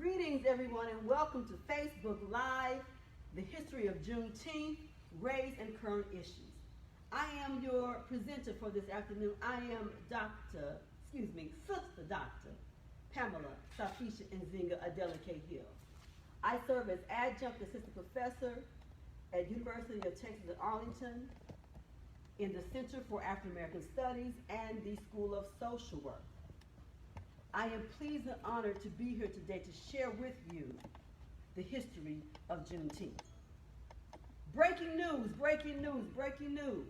Greetings, everyone, and welcome to Facebook Live, the history of Juneteenth, race, and current issues. I am your presenter for this afternoon. I am Sister Dr. Pamela Safisha Nzinga Adeleke Hill. I serve as adjunct assistant professor at University of Texas at Arlington in the Center for African American Studies and the School of Social Work. I am pleased and honored to be here today to share with you the history of Juneteenth. Breaking news, breaking news, breaking news.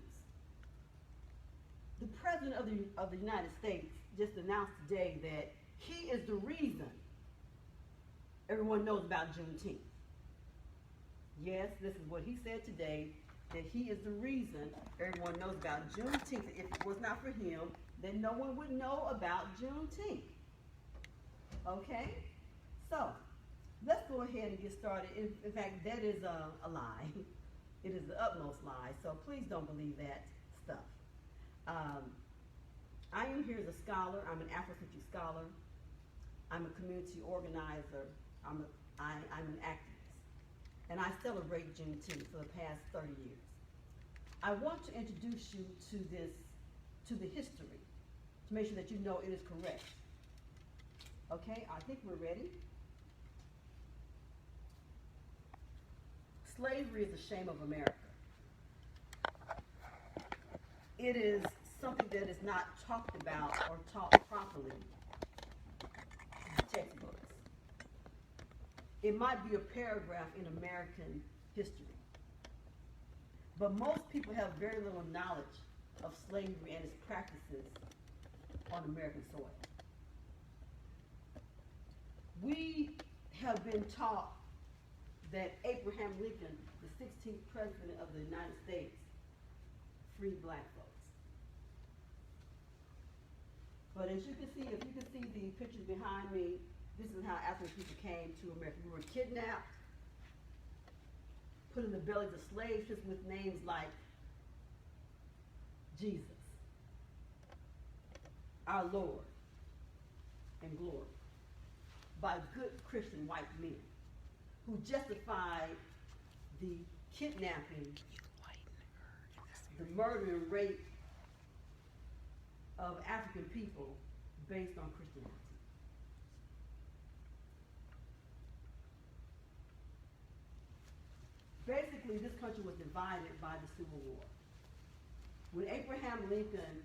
The President of the United States just announced today that he is the reason everyone knows about Juneteenth. Yes, this is what he said today, that he is the reason everyone knows about Juneteenth. If it was not for him, then no one would know about Juneteenth. Okay? So, let's go ahead and get started. In fact, that is a lie. It is the utmost lie, so please don't believe that stuff. I am here as a scholar. I'm an Afrocentric scholar. I'm a community organizer. I'm an activist. And I celebrate Juneteenth for the past 30 years. I want to introduce you to the history, to make sure that you know it is correct. Okay, I think we're ready. Slavery is the shame of America. It is something that is not talked about or taught properly in textbooks. It might be a paragraph in American history, but most people have very little knowledge of slavery and its practices on American soil. We have been taught that Abraham Lincoln, the 16th president of the United States, freed black folks. But as you can see, if you can see the pictures behind me, this is how African people came to America. We were kidnapped, put in the bellies of slave ships with names like Jesus, our Lord, and glory, by good Christian white men who justified the kidnapping, the murder and rape of African people based on Christianity. Basically, this country was divided by the Civil War. When Abraham Lincoln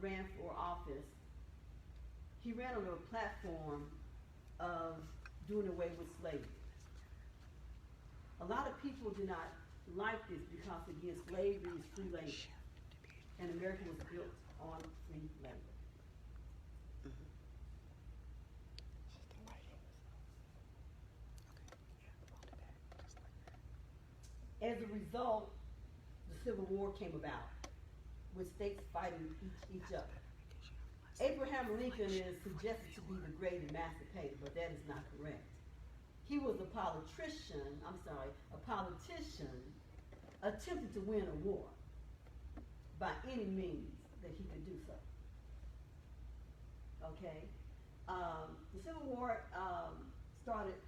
ran for office, he ran on a platform of doing away with slavery. A lot of people do not like this because, again, slavery is free labor, and America was built on free labor. As a result, the Civil War came about, with states fighting each other. Abraham Lincoln is suggested to be the great emancipator, but that is not correct. He was a politician attempting to win a war by any means that he could do so. Okay? The Civil War started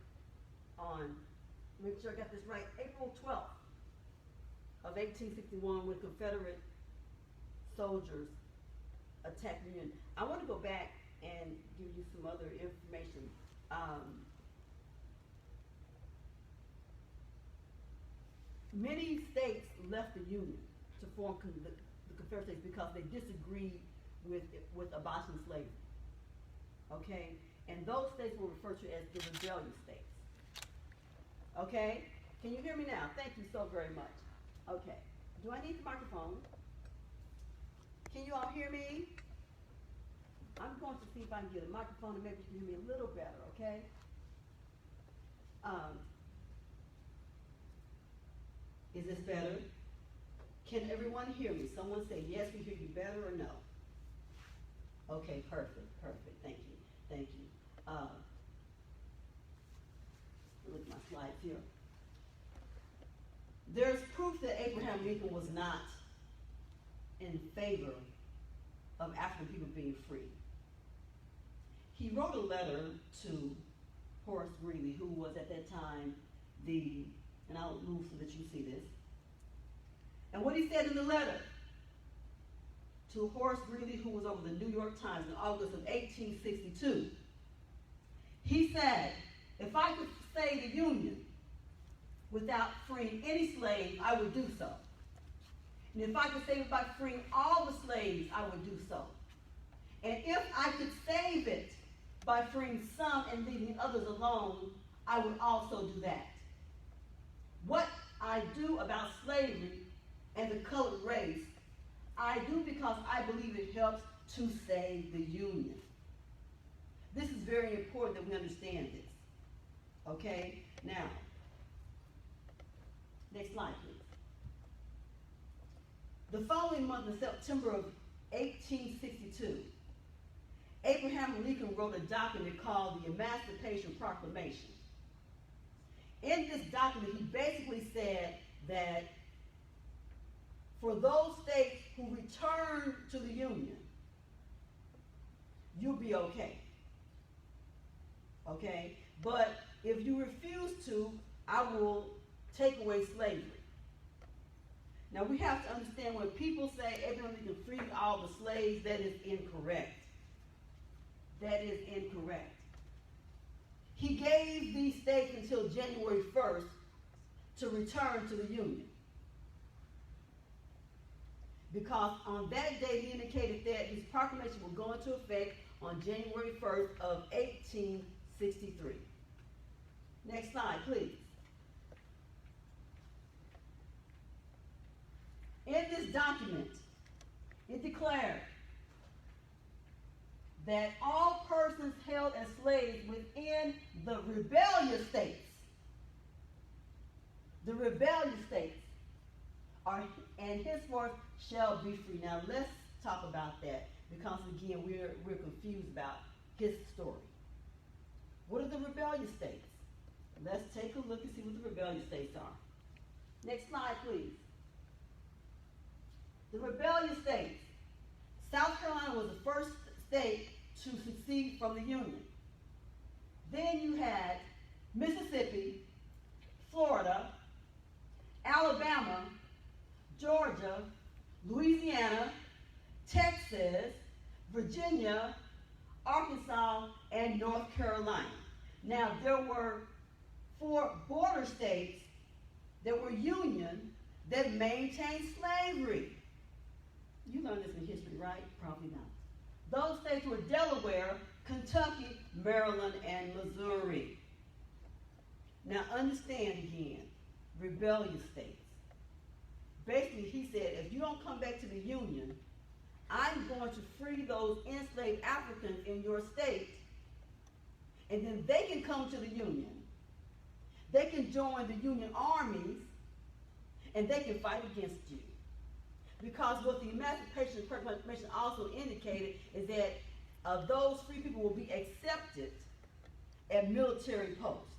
on, make sure I got this right, April 12th of 1861 when Confederate soldiers attacked the Union. I want to go back and give you some other information. Many states left the Union to form the Confederate States because they disagreed with abolishing slavery. Okay? And those states were referred to as the rebellious states. Okay? Can you hear me now? Thank you so very much. Okay. Do I need the microphone? Can you all hear me? I'm going to see if I can get a microphone and maybe you can hear me a little better, okay? Is this better? Can everyone hear me? Someone say yes, we hear you better, or no? Okay, perfect, perfect. Thank you, thank you. Look at my slides here. There's proof that Abraham Lincoln was not in favor of African people being free. He wrote a letter to Horace Greeley, who was at that time and I'll move so that you see this. And what he said in the letter to Horace Greeley, who was over the New York Times in August of 1862, he said, if I could save the Union without freeing any slave, I would do so. And if I could save it by freeing all the slaves, I would do so. And if I could save it by freeing some and leaving others alone, I would also do that. What I do about slavery and the colored race, I do because I believe it helps to save the Union. This is very important that we understand this. Okay? Now, next slide, please. The following month, in September of 1862, Abraham Lincoln wrote a document called the Emancipation Proclamation. In this document, he basically said that for those states who return to the Union, you'll be okay. Okay? But if you refuse to, I will take away slavery. Now we have to understand when people say Abraham Lincoln freed all the slaves, that is incorrect. That is incorrect. He gave these states until January 1st to return to the Union. Because on that day he indicated that his proclamation will go into effect on January 1st of 1863. Next slide, please. In this document, it declared that all persons held as slaves within the rebellious states, are and henceforth shall be free. Now let's talk about that, because again we're confused about his story. What are the rebellious states? Let's take a look and see what the rebellious states are. Next slide, please. The rebellious states. South Carolina was the first state to secede from the Union. Then you had Mississippi, Florida, Alabama, Georgia, Louisiana, Texas, Virginia, Arkansas, and North Carolina. Now, there were 4 border states that were Union that maintained slavery. You learned this in history, right? Probably not. Those states were Delaware, Kentucky, Maryland, and Missouri. Now, understand again, rebellious states. Basically, he said, if you don't come back to the Union, I'm going to free those enslaved Africans in your state, and then they can come to the Union. They can join the Union armies, and they can fight against you. Because what the Emancipation Proclamation also indicated is that those free people will be accepted at military posts.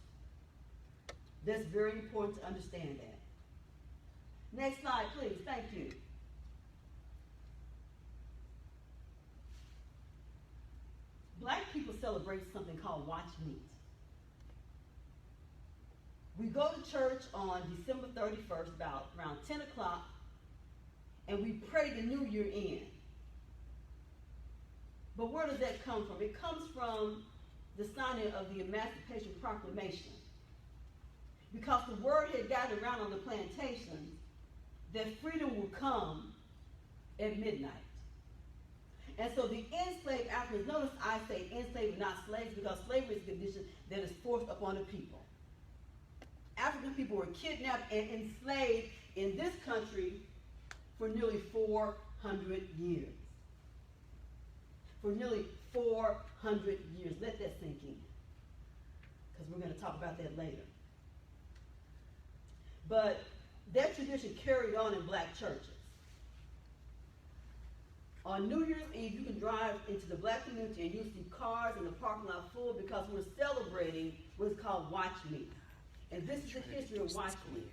That's very important to understand that. Next slide, please. Thank you. Black people celebrate something called Watch Meet. We go to church on December 31st, about around 10 o'clock, and we pray the new year in. But where does that come from? It comes from the signing of the Emancipation Proclamation. Because the word had gotten around on the plantations that freedom will come at midnight. And so the enslaved Africans, notice I say enslaved and not slaves, because slavery is a condition that is forced upon the people. African people were kidnapped and enslaved in this country for nearly 400 years. For nearly 400 years. Let that sink in, because we're going to talk about that later. But that tradition carried on in black churches. On New Year's Eve, you can drive into the black community and you'll see cars in the parking lot full, because we're celebrating what's called Watch Meet. And this is the history of Watch Meet.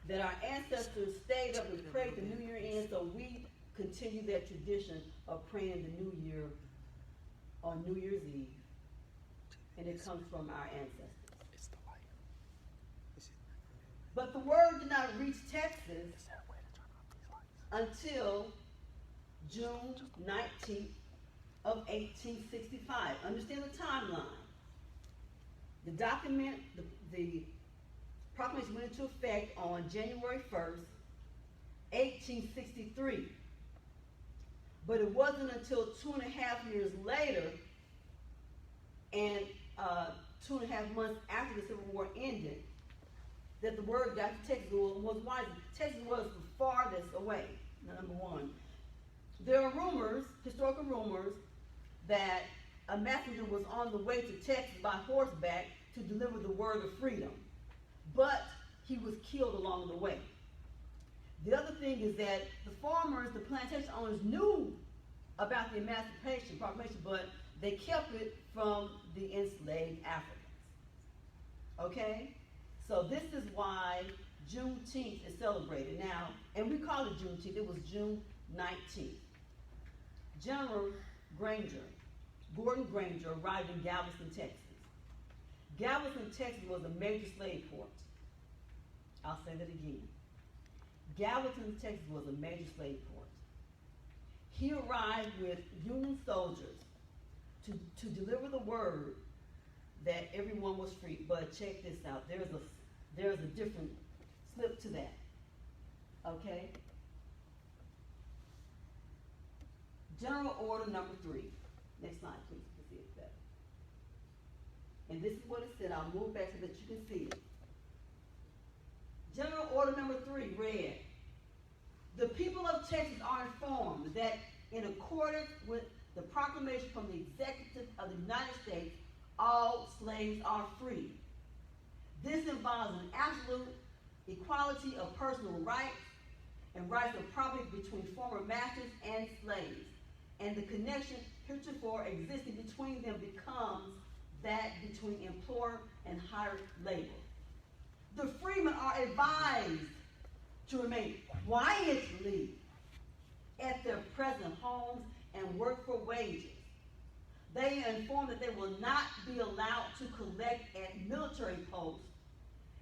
That our ancestors stayed up and prayed the New Year in, so we continue that tradition of praying the New Year on New Year's Eve. and it comes from our ancestors. But the word did not reach Texas until June 19th of 1865. Understand the timeline. The document, the proclamation went into effect on January 1st, 1863. But it wasn't until 2.5 years later and 2.5 months after the Civil War ended that the word got to Texas was wiser. Texas was the farthest away, number one. There are rumors, historical rumors, that a messenger was on the way to Texas by horseback to deliver the word of freedom, but he was killed along the way. The other thing is that the farmers, the plantation owners, knew about the Emancipation Proclamation, but they kept it from the enslaved Africans. Okay? So this is why Juneteenth is celebrated now, and we call it Juneteenth. It was June 19th. General Gordon Granger arrived in Galveston, Texas. Galveston, Texas was a major slave port. I'll say that again. Galveston, Texas was a major slave port. He arrived with Union soldiers to deliver the word that everyone was free. But check this out. There's a different slip to that. Okay? General Order number 3. Next slide, please. You can see it better. And this is what it said. I'll move back so that you can see it. General Order number 3 read, "The people of Texas are informed that in accordance with the proclamation from the Executive of the United States, all slaves are free. This involves an absolute equality of personal rights and rights of property between former masters and slaves, and the connection heretofore existing between them becomes that between employer and hired labor. The freemen are advised to remain quietly at their present homes and work for wages. They are informed that they will not be allowed to collect at military posts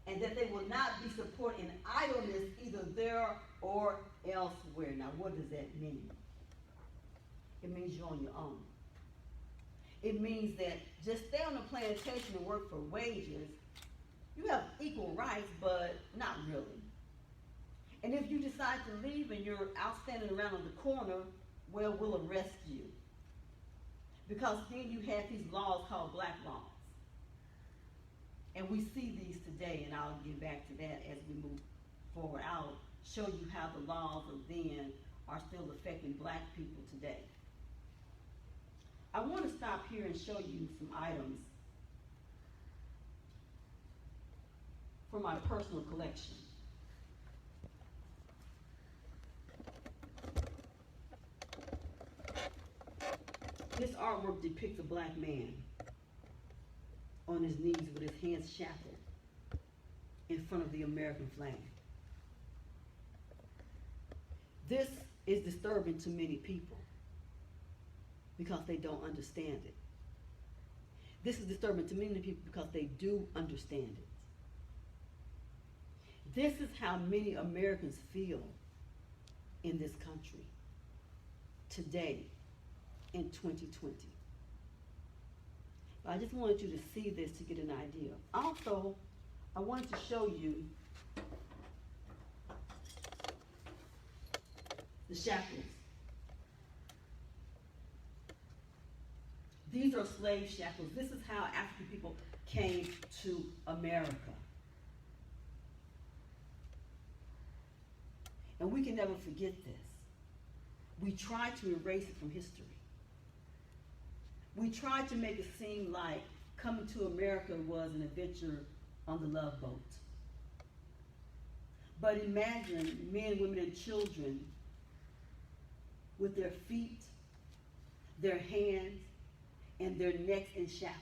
and that they will not be supported in idleness either there or elsewhere." Now, what does that mean? It means you're on your own. It means that just stay on the plantation and work for wages. You have equal rights, but not really. And if you decide to leave and you're out standing around on the corner, well, we'll arrest you. Because then you have these laws called black laws. And we see these today, and I'll get back to that as we move forward. I'll show you how the laws of then are still affecting black people today. I want to stop here and show you some items from my personal collection. This artwork depicts a black man on his knees with his hands shackled in front of the American flag. This is disturbing to many people because they don't understand it. This is disturbing to many people because they do understand it. This is how many Americans feel in this country today in 2020. I just wanted you to see this to get an idea. Also, I wanted to show you the shackles. These are slave shackles. This is how African people came to America. And we can never forget this. We try to erase it from history. We tried to make it seem like coming to America was an adventure on the Love Boat. But imagine men, women, and children with their feet, their hands, and their necks in shackles.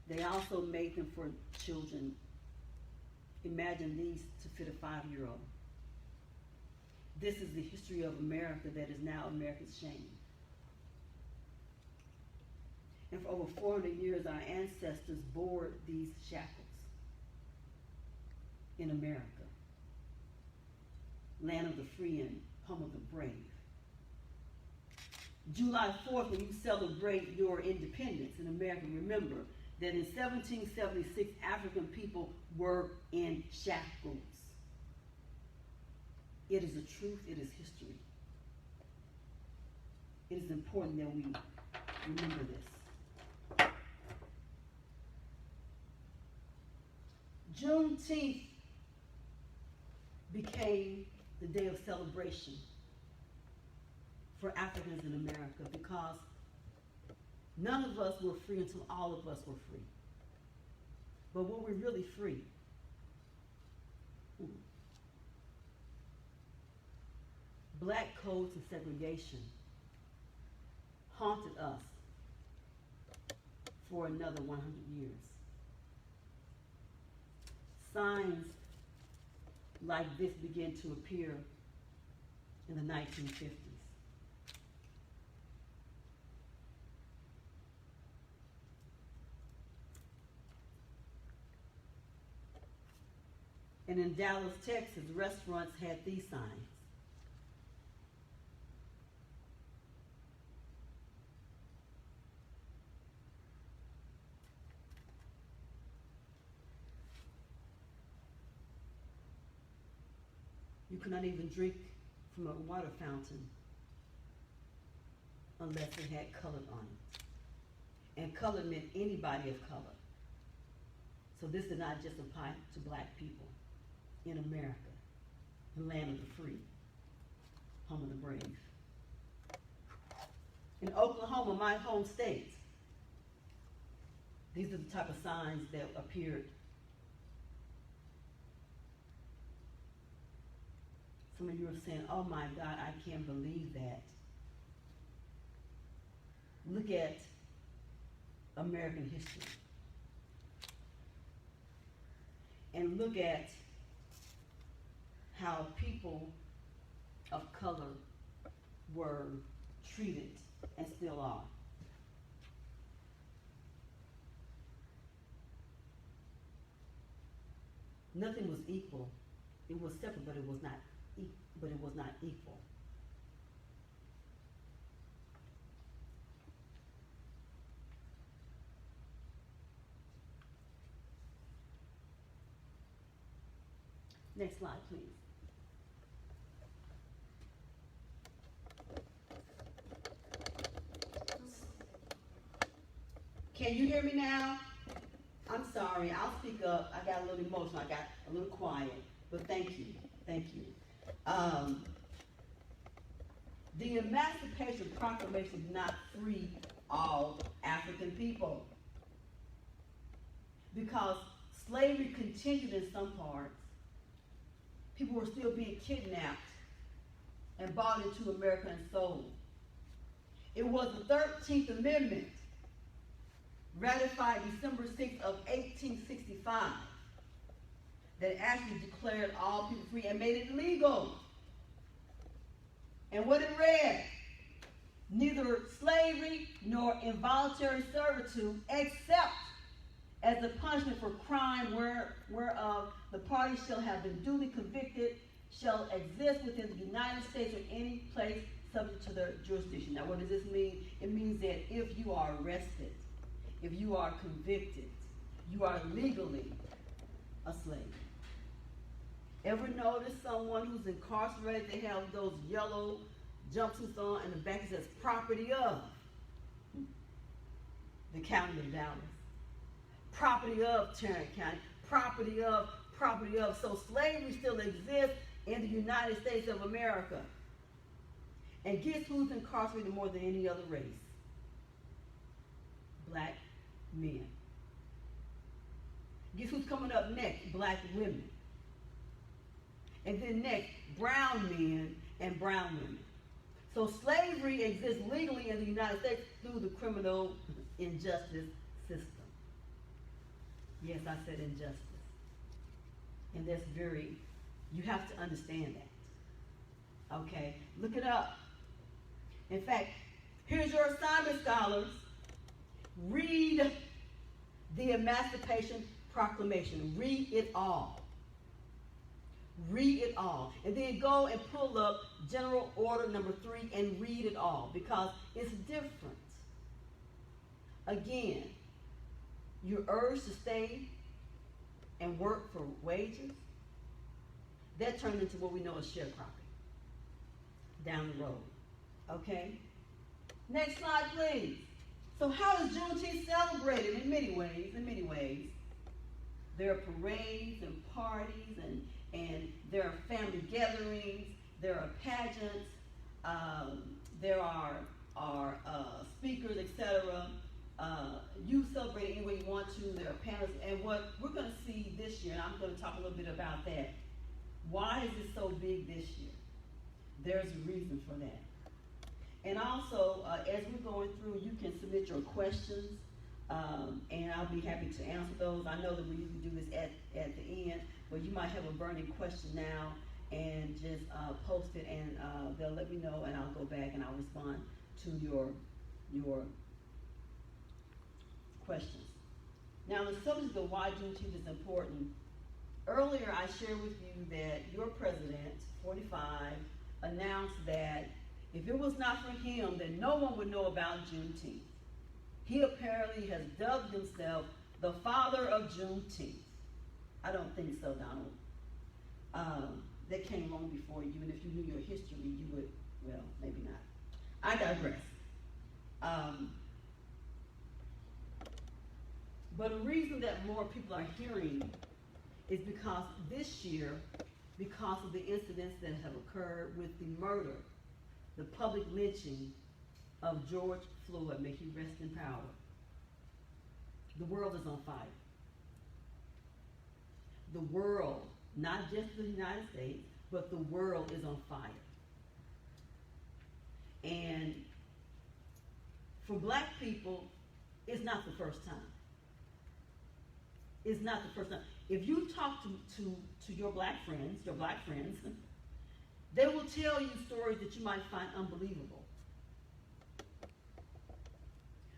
They also made them for children. Imagine these to fit a 5-year-old. This is the history of America that is now America's shame. And for over 400 years, our ancestors bore these shackles in America, land of the free and home of the brave. July 4th, when you celebrate your independence in America, remember that in 1776, African people were in shackles. It is a truth, it is history. It is important that we remember this. Juneteenth became the day of celebration for Africans in America because none of us were free until all of us were free. But were we really free? Black codes and segregation haunted us for another 100 years. Signs like this began to appear in the 1950s. And in Dallas, Texas, restaurants had these signs. You could not even drink from a water fountain unless it had colored on it. And colored meant anybody of color. So this did not just apply to black people in America, the land of the free, home of the brave. In Oklahoma, my home state, these are the type of signs that appeared. Some of you are saying, oh my God, I can't believe that. Look at American history. And look at how people of color were treated and still are. Nothing was equal. It was separate, but it was not equal. Next slide, please. Can you hear me now? I'm sorry, I'll speak up. I got a little emotional, I got a little quiet, but thank you, thank you. The Emancipation Proclamation did not free all African people because slavery continued in some parts. People were still being kidnapped and brought into America and sold. It was the 13th Amendment, ratified December 6th of 1865, that actually declared all people free and made it legal. And what it read, neither slavery nor involuntary servitude, except as a punishment for crime whereof the party shall have been duly convicted, shall exist within the United States or any place subject to their jurisdiction. Now, what does this mean? It means that if you are arrested, if you are convicted, you are legally a slave. Ever notice someone who's incarcerated, they have those yellow jumpsuits on and the back says property of the county of Dallas, property of Tarrant County, property of. So slavery still exists in the United States of America. And guess who's incarcerated more than any other race? Black men. Guess who's coming up next? Black women. And then next, brown men and brown women. So slavery exists legally in the United States through the criminal injustice system. Yes, I said injustice. And that's you have to understand that. Okay, look it up. In fact, here's your assignment, scholars. Read the Emancipation Proclamation. Read it all. Read it all. And then go and pull up General Order number 3 and read it all, because it's different. Again, you're urged to stay and work for wages. That turned into what we know as sharecropping down the road. Okay? Next slide, please. So how is Juneteenth celebrated? In many ways. There are parades and parties, and there are family gatherings, there are pageants, there are speakers, etc. You celebrate any way you want to. There are panels, and what we're going to see this year, and I'm going to talk a little bit about that. Why is it so big this year? There's a reason for that. And also, as we're going through, you can submit your questions, and I'll be happy to answer those. I know that we usually do this at the end, but you might have a burning question now, and just post it, and they'll let me know, and I'll go back and I'll respond to your questions. Now, the subject of why Juneteenth is important. Earlier, I shared with you that your president, 45, announced that if it was not for him, then no one would know about Juneteenth. He apparently has dubbed himself the father of Juneteenth. I don't think so, Donald. That came long before you, and if you knew your history, you would, well, maybe not. I digress. But a reason that more people are hearing is because this year, because of the incidents that have occurred with the murder, the public lynching of George Floyd, may he rest in power, the world is on fire. The world, not just the United States, but the world is on fire. And for black people, it's not the first time. It's not the first time. If you talk to your black friends, they will tell you stories that you might find unbelievable.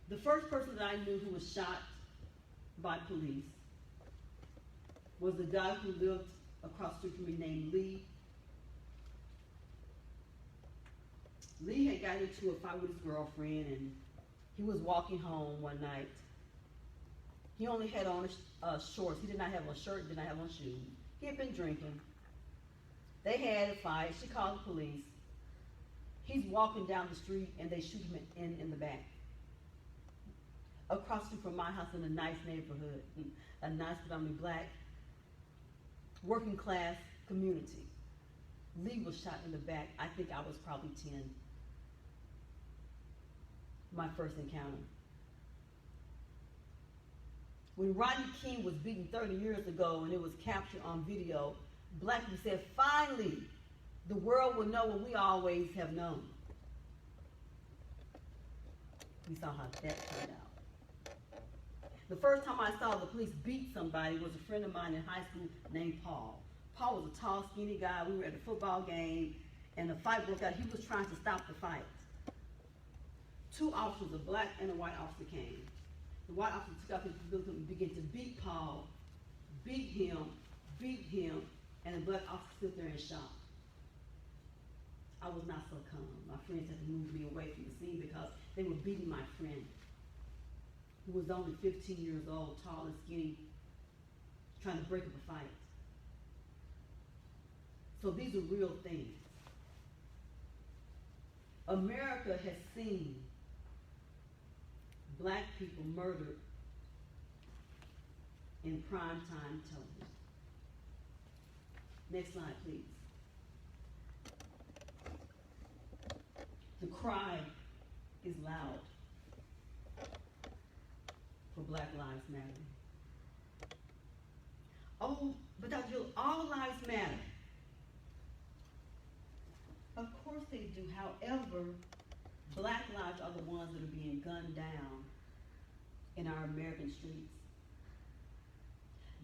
The first person that I knew who was shot by police was a guy who lived across the street from me named Lee. Lee had gotten into a fight with his girlfriend, and he was walking home one night. He only had on shorts. He did not have a shirt, did not have on shoes. He had been drinking. They had a fight. She called the police. He's walking down the street, and they shoot him in the back. Across the street from my house in a nice neighborhood, a nice, predominantly black, working class community. Lee was shot in the back. I think I was probably 10. My first encounter. When Rodney King was beaten 30 years ago and it was captured on video, black people said, finally, the world will know what we always have known. We saw how that turned out. The first time I saw the police beat somebody was a friend of mine in high school named Paul. Paul was a tall, skinny guy. We were at a football game, and the fight broke out. He was trying to stop the fight. Two officers, a black and a white officer, came. The white officer took out his pistol and began to beat Paul, beat him, and the black officer stood there and shot. I was not so calm. My friends had to move me away from the scene because they were beating my friend, who was only 15 years old, tall and skinny, trying to break up a fight. So these are real things. America has seen black people murdered in primetime television. Next slide, please. The cry is loud for Black Lives Matter. Oh, but Dr. Jill, all lives matter. Of course they do. However, black lives are the ones that are being gunned down in our American streets.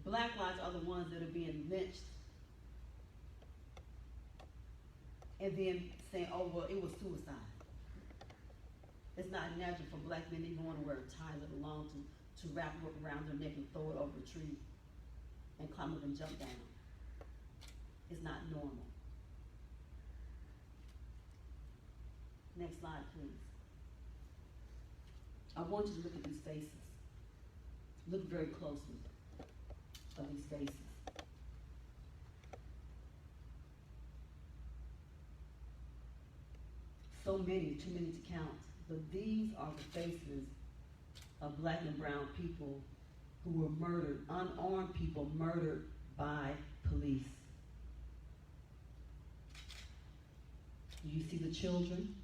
Black lives are the ones that are being lynched and then saying, oh, well, it was suicide. It's not natural for black men to even want to wear ties that belong to wrap up around their neck and throw it over a tree and climb up and jump down. It's not normal. Next slide, please. I want you to look at these faces. Look very closely at these faces. So many, too many to count. But these are the faces of black and brown people who were murdered, unarmed people murdered by police. Do you see the children?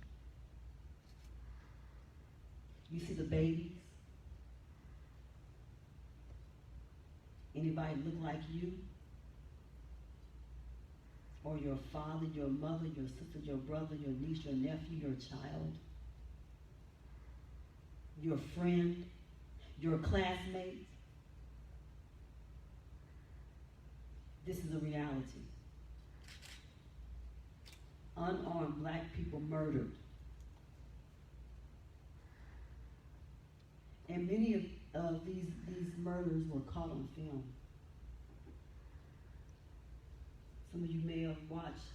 You see the babies? Anybody look like you? Or your father, your mother, your sister, your brother, your niece, your nephew, your child, your friend, your classmate? This is a reality. Unarmed black people murdered. And many of these murders were caught on film. Some of you may have watched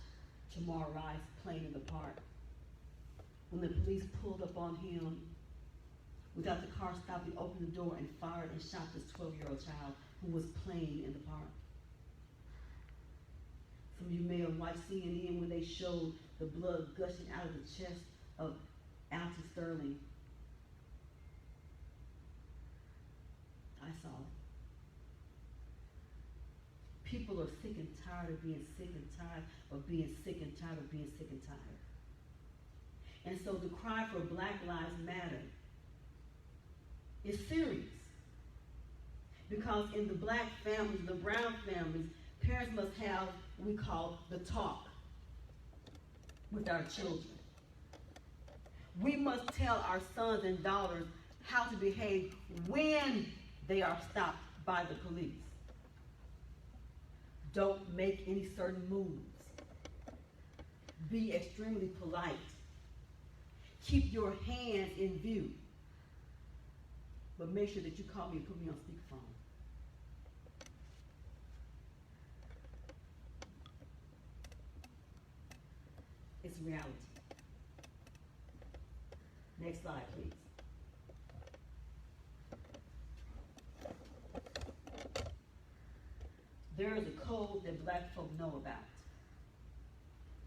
Tamar Rice playing in the park. When the police pulled up on him, without the car stopped, he opened the door and fired and shot this 12-year-old child who was playing in the park. Some of you may have watched CNN when they showed the blood gushing out of the chest of Alton Sterling. I saw it. People are sick and tired of being sick and tired of being sick and tired of being sick and tired. And so the cry for Black Lives Matter is serious. Because in the black families, the brown families, parents must have what we call the talk with our children. We must tell our sons and daughters how to behave when they are stopped by the police. Don't make any certain moves. Be extremely polite. Keep your hands in view. But make sure that you call me and put me on speakerphone. It's reality. Next slide, please. There is a code that black folk know about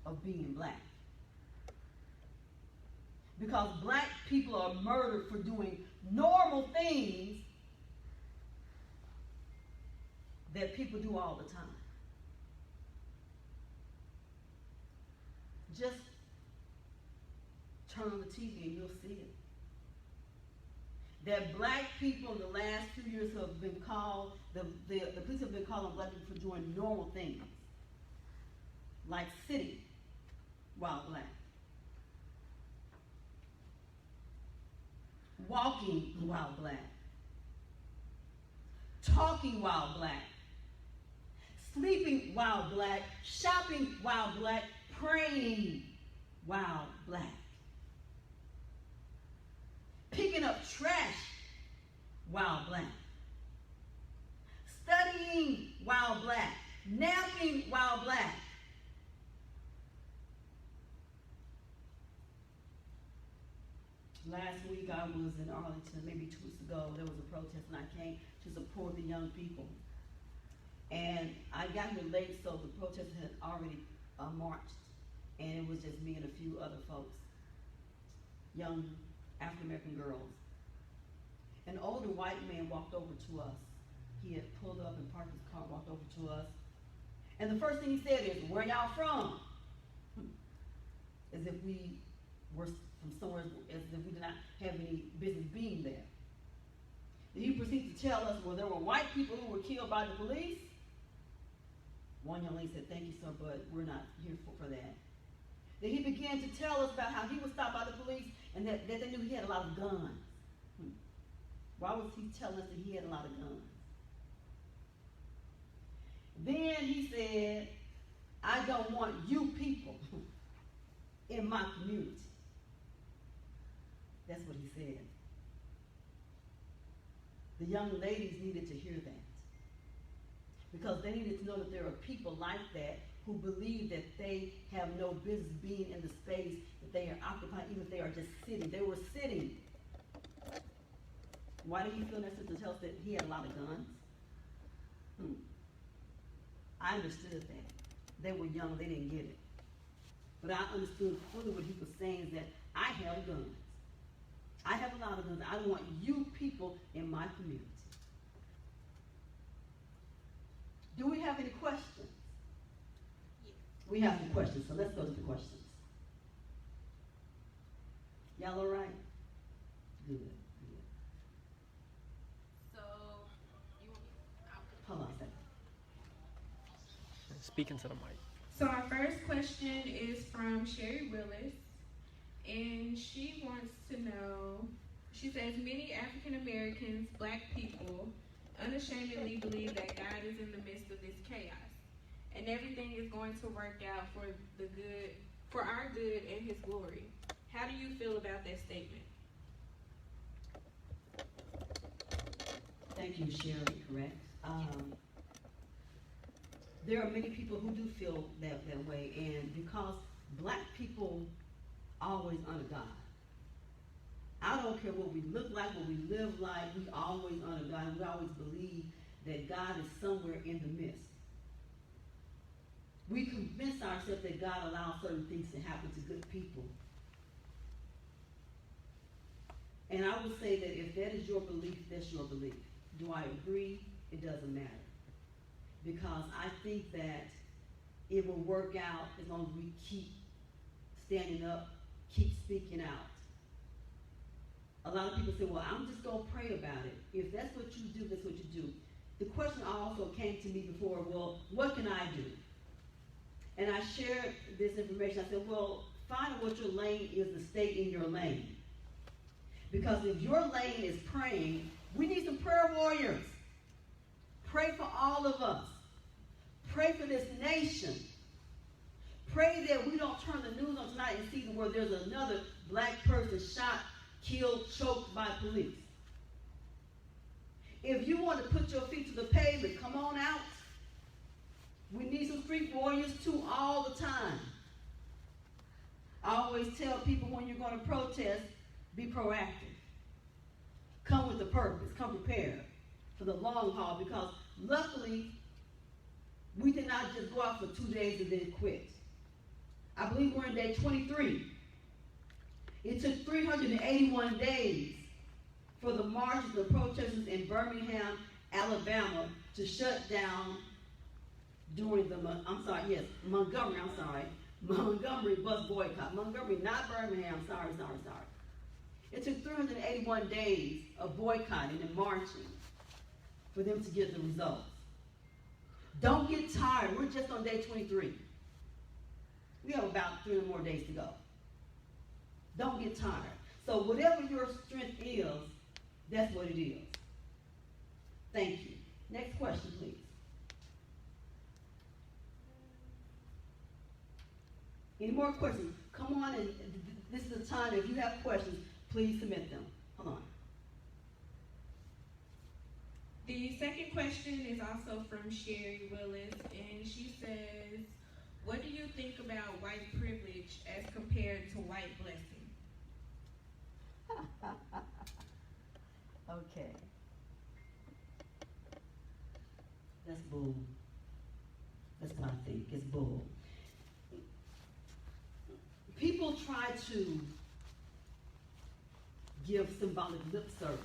of being black. Because black people are murdered for doing normal things that people do all the time. Just turn on the TV and you'll see it. That black people in the last few years have been called, the police have been calling black people for doing normal things, like sitting while black, walking while black, talking while black, sleeping while black, shopping while black, praying while black, picking up trash while black, studying while black, napping while black. Last week I was in Arlington, maybe 2 weeks ago, there was a protest and I came to support the young people. And I got here late, so the protesters had already marched, and it was just me and a few other folks, young African-American girls. An older white man walked over to us. He had pulled up and parked his car, walked over to us. And the first thing he said is, "Where y'all from?" As if we were from somewhere, as if we did not have any business being there. Then he proceeded to tell us, well, there were white people who were killed by the police. One young lady said, "Thank you, sir, but we're not here for that." Then he began to tell us about how he was stopped by the police and that they knew he had a lot of guns. Why was he telling us that he had a lot of guns? Then he said, "I don't want you people in my community." That's what he said. The young ladies needed to hear that, because they needed to know that there are people like that who believe that they have no business being in the space that they are occupying, even if they are just sitting. They were sitting. Why did he feel necessary to tell us that he had a lot of guns? I understood that. They were young, they didn't get it. But I understood fully what he was saying, is that I have guns. I have a lot of guns. I don't want you people in my community. Do we have any questions? Yes. We have some questions, so let's go to the questions. Y'all all right? Good. So, you want me? Hold on a second. Speak into the mic. So our first question is from Sherry Willis, and she wants to know, she says, many African Americans, black people, unashamedly believe that God is in the midst of this chaos, and everything is going to work out for the good, for our good and His glory. How do you feel about that statement? Thank you, Sherry, correct. There are many people who do feel that way, and because black people always honor God. I don't care what we look like, what we live like, we always honor God, and we always believe that God is somewhere in the midst. We convince ourselves that God allows certain things to happen to good people. And I would say that if that is your belief, that's your belief. Do I agree? It doesn't matter. Because I think that it will work out as long as we keep standing up, keep speaking out. A lot of people say, well, I'm just going to pray about it. If that's what you do, that's what you do. The question also came to me before, well, what can I do? And I shared this information. I said, well, find out what your lane is to stay in your lane. Because if your lane is praying, we need some prayer warriors. Pray for all of us. Pray for this nation. Pray that we don't turn the news on tonight and see where there's another black person shot, killed, choked by police. If you want to put your feet to the pavement, come on out. We need some street warriors too all the time. I always tell people when you're going to protest, be proactive. Come with a purpose. Come prepared for the long haul, because luckily, we did not just go out for 2 days and then quit. I believe we're in day 23. It took 381 days for the marches and protesters in Birmingham, Alabama to shut down during the, Montgomery bus boycott. Montgomery, not Birmingham, sorry. It took 381 days of boycotting and marching for them to get the results. Don't get tired. We're just on day 23. We have about 3 more days to go. Don't get tired. So whatever your strength is, that's what it is. Thank you. Next question, please. Any more questions? Come on, and this is the time. If you have questions, please submit them. Hold on. The second question is also from Sherry Willis, and she says, what do you think about white privilege as compared to white blessing? Okay. That's bull. That's what I think. It's bull. People try to give symbolic lip service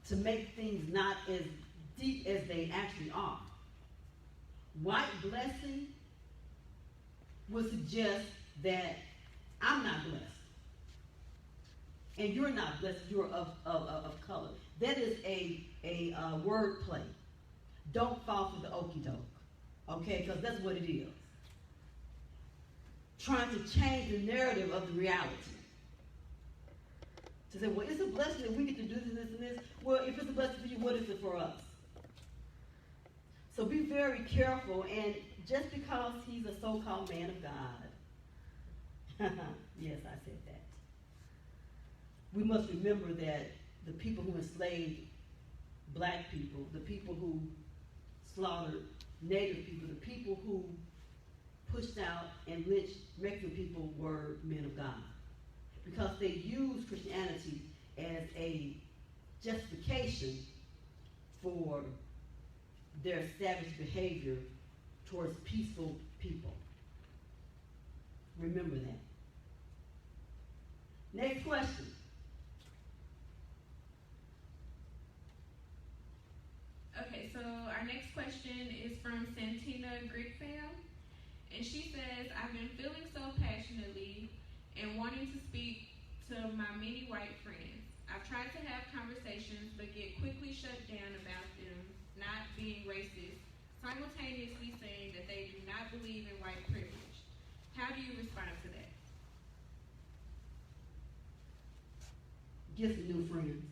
to make things not as deep as they actually are. White blessing would suggest that I'm not blessed. And you're not blessed, you're of color. That is a word play. Don't fall for the okie doke, okay? Because that's what it is. Trying to change the narrative of the reality. To say, well, it's a blessing that we get to do this and this. Well, if it's a blessing for you, what is it for us? So be very careful, and just because he's a so-called man of God, yes, I said that. we must remember that the people who enslaved black people, the people who slaughtered native people, the people who pushed out and lynched Mexican people were men of God. Because they used Christianity as a justification for their savage behavior towards peaceful people. Remember that. Next question. Okay, so our next question is from Santina Grigfam, and she says, I've been feeling so passionately and wanting to speak to my many white friends. I've tried to have conversations but get quickly shut down about them not being racist, simultaneously saying that they do not believe in white privilege. How do you respond to that? Get some new friends.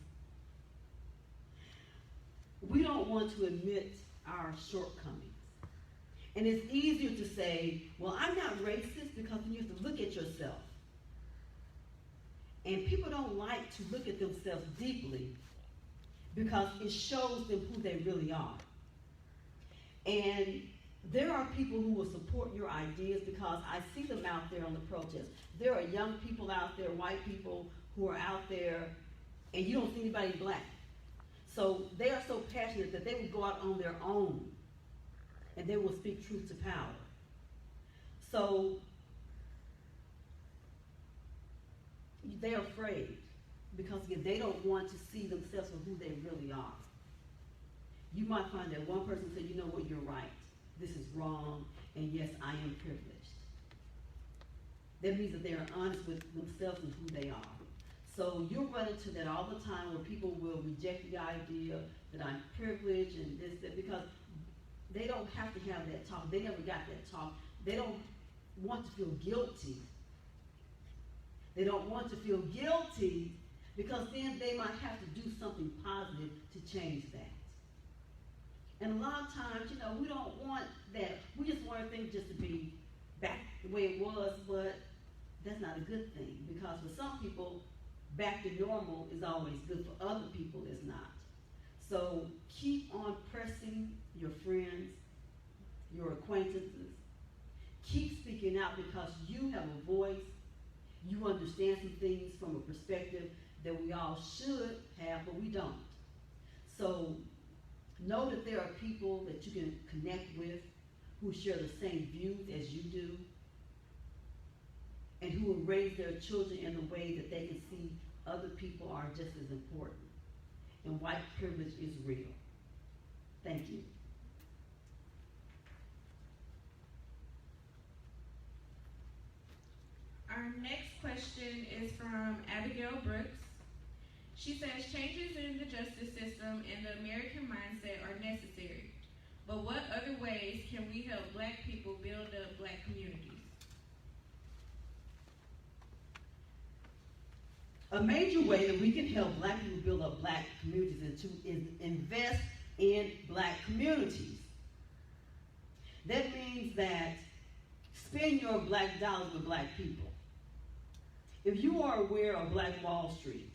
We don't want to admit our shortcomings. And it's easier to say, well, I'm not racist, because then you have to look at yourself. And people don't like to look at themselves deeply because it shows them who they really are. And there are people who will support your ideas, because I see them out there on the protest. There are young people out there, white people, who are out there, and you don't see anybody black. So they are so passionate that they will go out on their own and they will speak truth to power. So they're afraid because, again, they don't want to see themselves for who they really are. You might find that one person said, you know what, you're right. This is wrong, and yes, I am privileged. That means that they are honest with themselves and who they are. So you'll run into that all the time, where people will reject the idea that I'm privileged and this, that, because they don't have to have that talk. They never got that talk. They don't want to feel guilty. They don't want to feel guilty, because then they might have to do something positive to change that. And a lot of times, we don't want that. We just want things just to be back the way it was, but that's not a good thing, because for some people, back to normal is always good. For other people, it's not. So keep on pressing your friends, your acquaintances. Keep speaking out, because you have a voice. You understand some things from a perspective that we all should have, but we don't. So know that there are people that you can connect with who share the same views as you do, and who will raise their children in a way that they can see other people are just as important. And white privilege is real. Thank you. Our next question is from Abigail Brooks. She says, changes in the justice system and the American mindset are necessary, but what other ways can we help black people build up black communities? A major way that we can help black people build up black communities is invest in black communities. That means that spend your black dollars with black people. If you are aware of Black Wall Street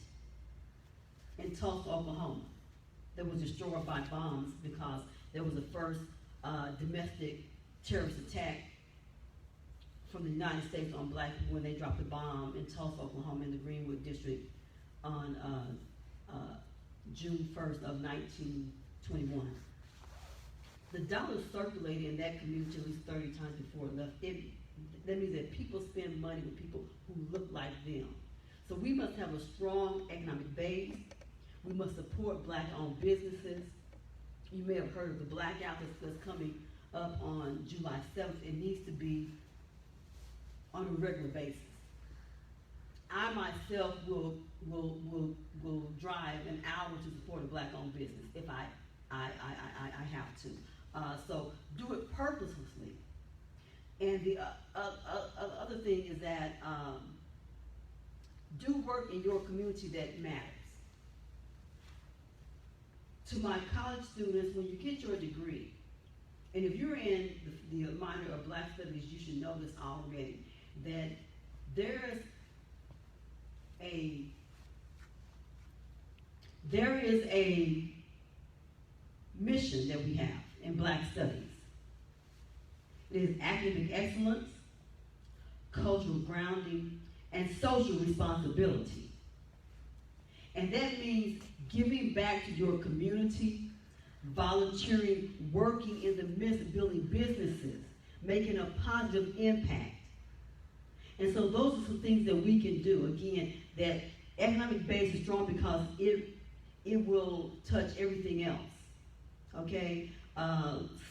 in Tulsa, Oklahoma, that was destroyed by bombs because there was the first domestic terrorist attack from the United States on black people when they dropped a bomb in Tulsa, Oklahoma, in the Greenwood district on June 1st of 1921. The dollar circulated in that community at least 30 times before it left. That means that people spend money with people who look like them. So we must have a strong economic base. We must support black-owned businesses. You may have heard of the blackout that's coming up on July 7th. It needs to be on a regular basis. I myself will drive an hour to support a black-owned business if I have to. So do it purposefully. And the other thing is that do work in your community that matters. To my college students, when you get your degree, and if you're in the minor of Black Studies, you should know this already, that there's a There is a mission that we have in Black Studies. It is academic excellence, cultural grounding, and social responsibility. And that means giving back to your community, volunteering, working in the midst of building businesses, making a positive impact. And so those are some things that we can do. Again, that economic base is strong because it will touch everything else. Okay?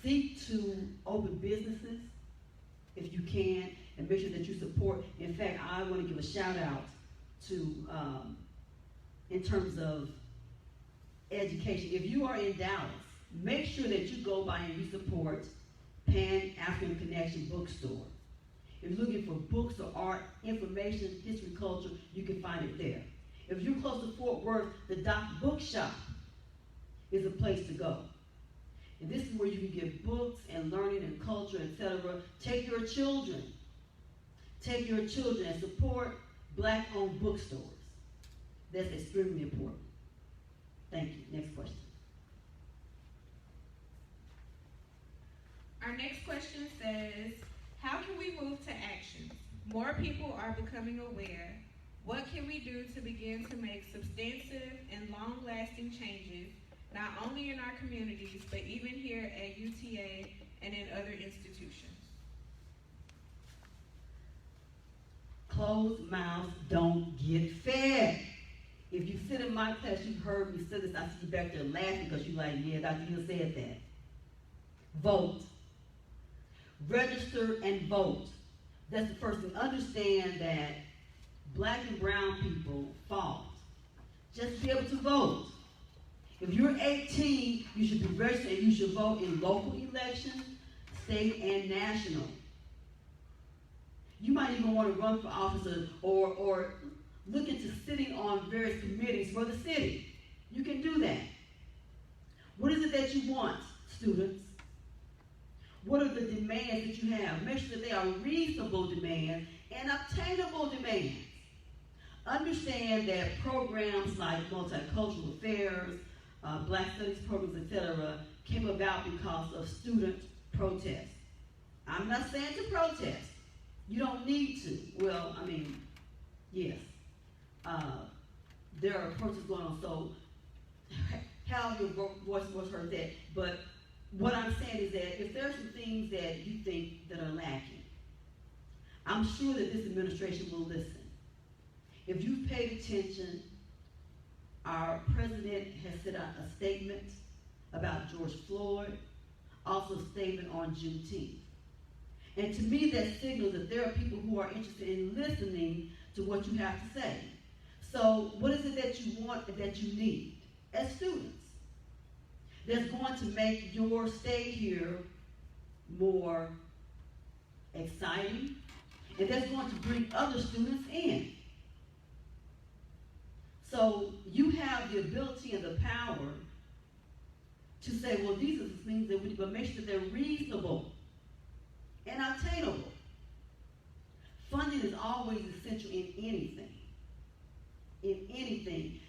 Seek to open businesses if you can, and make sure that you support. In fact, I want to give a shout out to, in terms of education. If you are in Dallas, make sure that you go by and you support Pan-African Connection Bookstore. If you're looking for books or art, information, history, culture, you can find it there. If you're close to Fort Worth, the Bookshop is a place to go. And this is where you can get books and learning and culture, etc. Take your children. Take your children and support Black-owned bookstores. That's extremely important. Thank you. Next question. Our next question says, how can we move to action? More people are becoming aware. What can we do to begin to make substantive and long-lasting changes, not only in our communities, but even here at UTA and in other institutions? Closed mouths don't get fed. If you sit in my class, you've heard me say this. I see you back there laughing because you're like, yeah, Dr. Hill said that. Vote. Register and vote. That's the first thing. Understand that Black and brown people fought just to be able to vote. If you're 18, you should be registered and you should vote in local elections, state and national. You might even want to run for office or look into sitting on various committees for the city. You can do that. What is it that you want, students? What are the demands that you have? Make sure that they are reasonable demands and obtainable demands. Understand that programs like multicultural affairs, Black studies programs, etc., came about because of student protest. I'm not saying to protest. You don't need to. Well, I mean, yes. There are protests going on, so how your voice was heard that. But what I'm saying is that if there are some things that you think that are lacking, I'm sure that this administration will listen. If you've paid attention, our president has sent out a statement about George Floyd, also a statement on Juneteenth. And to me, that signals that there are people who are interested in listening to what you have to say. So what is it that you want and that you need as students that's going to make your stay here more exciting, and that's going to bring other students in? So you have the ability and the power to say, well, these are the things that we do, but make sure that they're reasonable and obtainable. Funding is always essential in anything. In anything.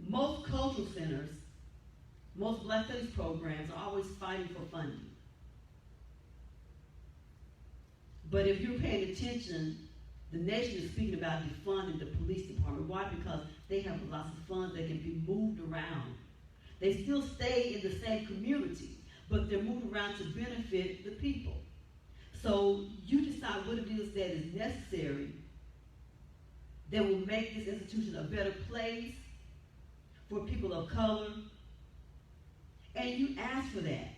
Most cultural centers, most Black studies programs are always fighting for funding. But if you're paying attention, the nation is speaking about defunding the police department. Why? Because they have lots of funds that can be moved around. They still stay in the same community, but they're moved around to benefit the people. So you decide what it is that is necessary that will make this institution a better place for people of color, and you ask for that.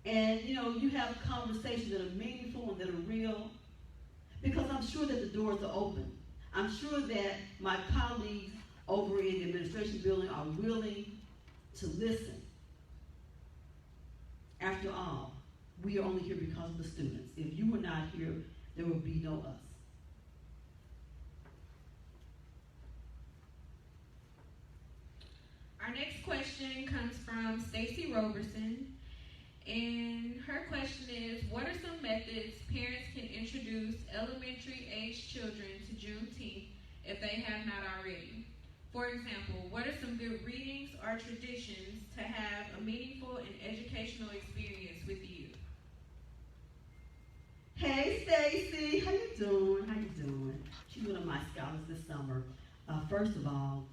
And you have conversations that are meaningful and that are real, because I'm sure that the doors are open. I'm sure that my colleagues over in the administration building are willing to listen. After all, we are only here because of the students. If you were not here, there would be no us. Our next question comes from Stacy Roberson, and her question is, what are some methods parents can introduce elementary age children to Juneteenth if they have not already? For example, what are some good readings or traditions to have a meaningful and educational experience with you? Hey Stacy, how you doing? How you doing? She's one of my scholars this summer. First of all,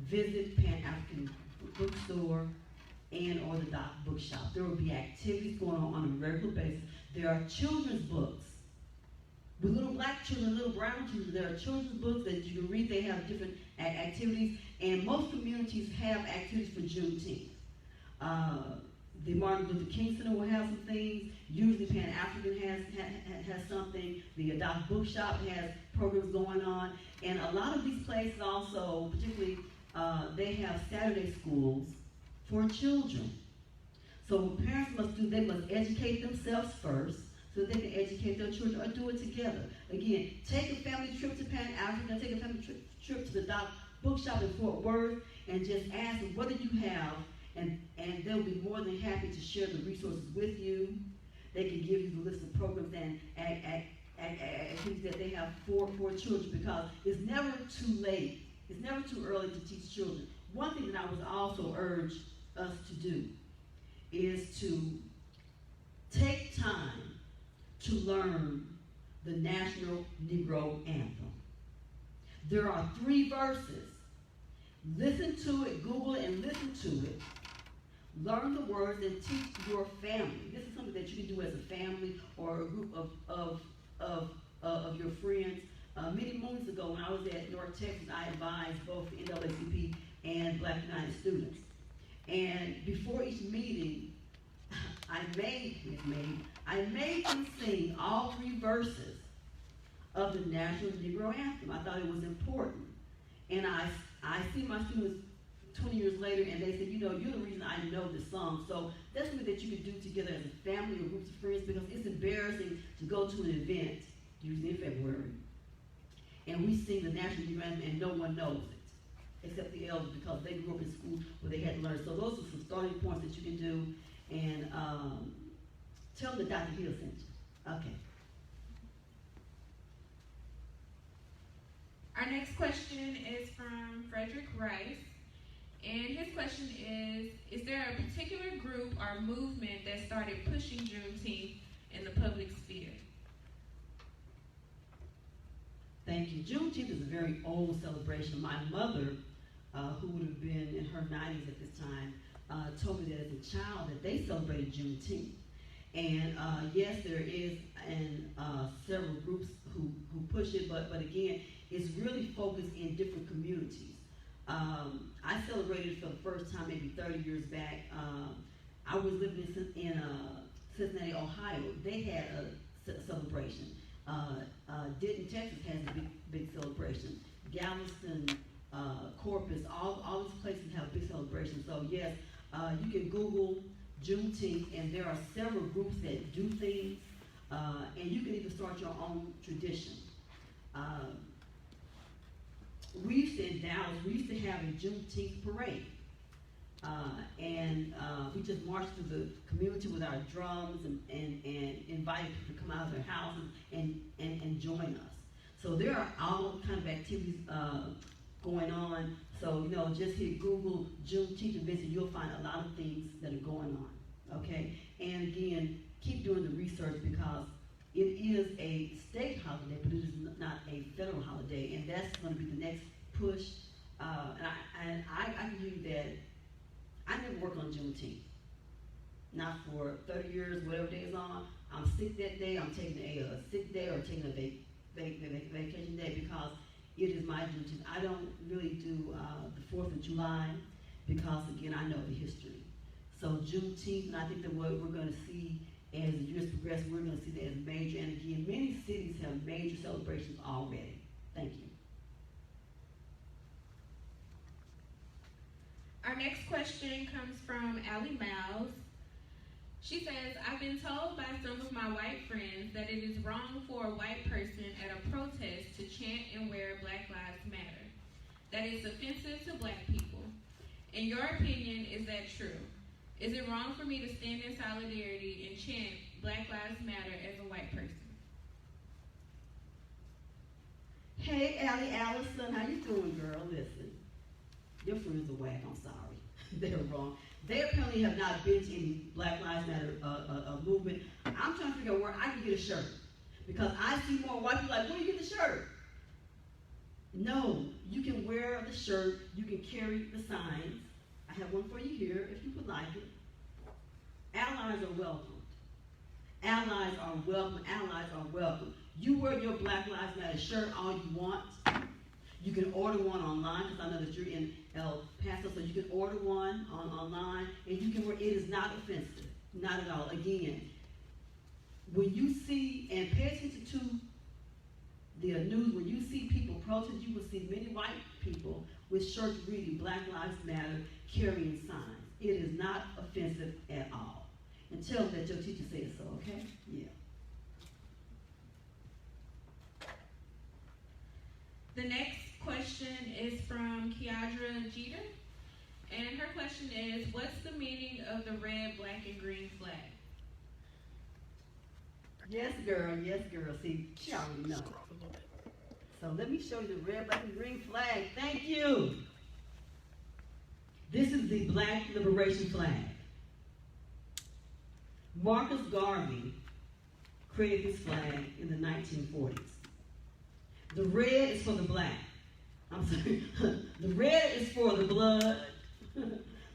visit Pan-African Bookstore and or the Bookshop. There will be activities going on a regular basis. There are children's books with little black children, little brown children. There are children's books that you can read. They have different activities, and most communities have activities for Juneteenth. The Martin Luther King Center will have some things. Usually Pan-African has something. The Adopt Bookshop has programs going on. And a lot of these places also, particularly, they have Saturday schools for children. So what parents must do, they must educate themselves first so that they can educate their children or do it together. Again, take a family trip to Pan-African, take a family trip to the Adopt Bookshop in Fort Worth and just ask them, what do you have? And they'll be more than happy to share the resources with you. They can give you the list of programs and activities that they have for children, because it's never too late. It's never too early to teach children. One thing that I would also urge us to do is to take time to learn the National Negro Anthem. There are 3 verses. Listen to it, Google it, and listen to it. Learn the words and teach your family. This is something that you can do as a family or a group of your friends. Many moons ago, when I was at North Texas, I advised both the NAACP and Black United students. And before each meeting, I made them sing all 3 verses of the National Negro Anthem. I thought it was important. And I see my students 20 years later, and they said, you're the reason I know this song. So that's something that you can do together as a family or groups of friends, because it's embarrassing to go to an event, usually in February, and we sing the National Negro Anthem and no one knows it, except the elders, because they grew up in school where they had to learn. So those are some starting points that you can do, and tell them that Dr. Hill sent you. Okay. Our next question is from Frederick Rice, and his question is there a particular group or movement that started pushing Juneteenth in the public sphere? Thank you. Juneteenth is a very old celebration. My mother, who would have been in her 90s at this time, told me that as a child that they celebrated Juneteenth. And yes, there is several groups who push it, but again, it's really focused in different communities. I celebrated for the first time maybe 30 years back. I was living in Cincinnati, Ohio. They had a celebration. Denton, Texas has a big celebration. Galveston, Corpus, all these places have big celebrations. So yes, you can Google Juneteenth, and there are several groups that do things, and you can even start your own tradition. In Dallas, we used to have a Juneteenth parade, and we just marched through the community with our drums and invited people to come out of their houses and join us. So there are all kind of activities going on. So just hit Google Juneteenth events, and you'll find a lot of things that are going on. Okay, and again, keep doing the research, because it is a state holiday, but it is not a federal holiday, and that's going to be the next push. And I can tell you that I never worked on Juneteenth. Not for 30 years, whatever day is on. I'm sick that day, I'm taking a sick day or taking a vacation day, because it is my Juneteenth. I don't really do the 4th of July, because again, I know the history. So Juneteenth, and I think that what we're going to see as the years progress, we're going to see that as major. And again, many cities have major celebrations already. Thank you. Our next question comes from Allie Miles. She says, I've been told by some of my white friends that it is wrong for a white person at a protest to chant and wear Black Lives Matter. That it's offensive to black people. In your opinion, is that true? Is it wrong for me to stand in solidarity and chant Black Lives Matter as a white person? Hey, Allie Allison, how you doing, girl? Listen, Your friends are whack, I'm sorry. They're wrong. They apparently have not been to any Black Lives Matter movement. I'm trying to figure out where I can get a shirt. Because I see more white people like, where do you get the shirt? No, you can wear the shirt, you can carry the signs. I have one for you here if you would like it. Allies are welcome. Allies are welcome. Allies are welcome. You wear your Black Lives Matter shirt all you want. You can order one online because I know that you're in El Paso, so you can order one online, and you can wear. It is not offensive, not at all. Again, when you see and pay attention to the news, when you see people protest, you will see many white people with shirts reading Black Lives Matter, carrying signs. It is not offensive at all. And tell them that your teacher said so, okay? Yeah. The next question is from Kiadra Jeter. And her question is, what's the meaning of the red, black, and green flag? Yes, girl. Yes, girl. See, she already knows. So let me show you the red, black, and green flag. Thank you. This is the Black Liberation Flag. Marcus Garvey created this flag in the 1940s. The red is for the black. I'm sorry. The red is for the blood.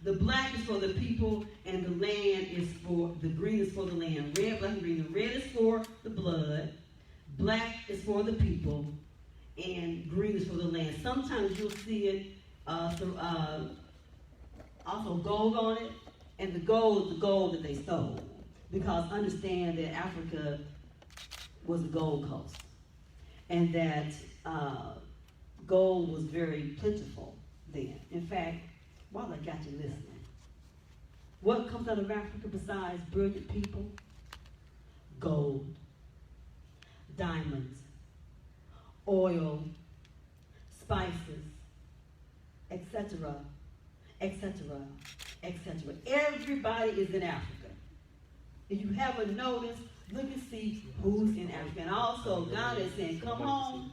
The black is for the people, and the land is for, the green is for the land. Red, black, and green. The red is for the blood. Black is for the people, and green is for the land. Sometimes you'll see it also gold on it, and the gold is the gold that they stole. Because understand that Africa was the Gold Coast, and that gold was very plentiful then. In fact, while I got you listening, what comes out of Africa besides brilliant people? Gold, diamonds, oil, spices, etc., etc., etc. Everybody is in Africa. If you haven't noticed, look and see who's in Africa. And also, Ghana is saying, come home.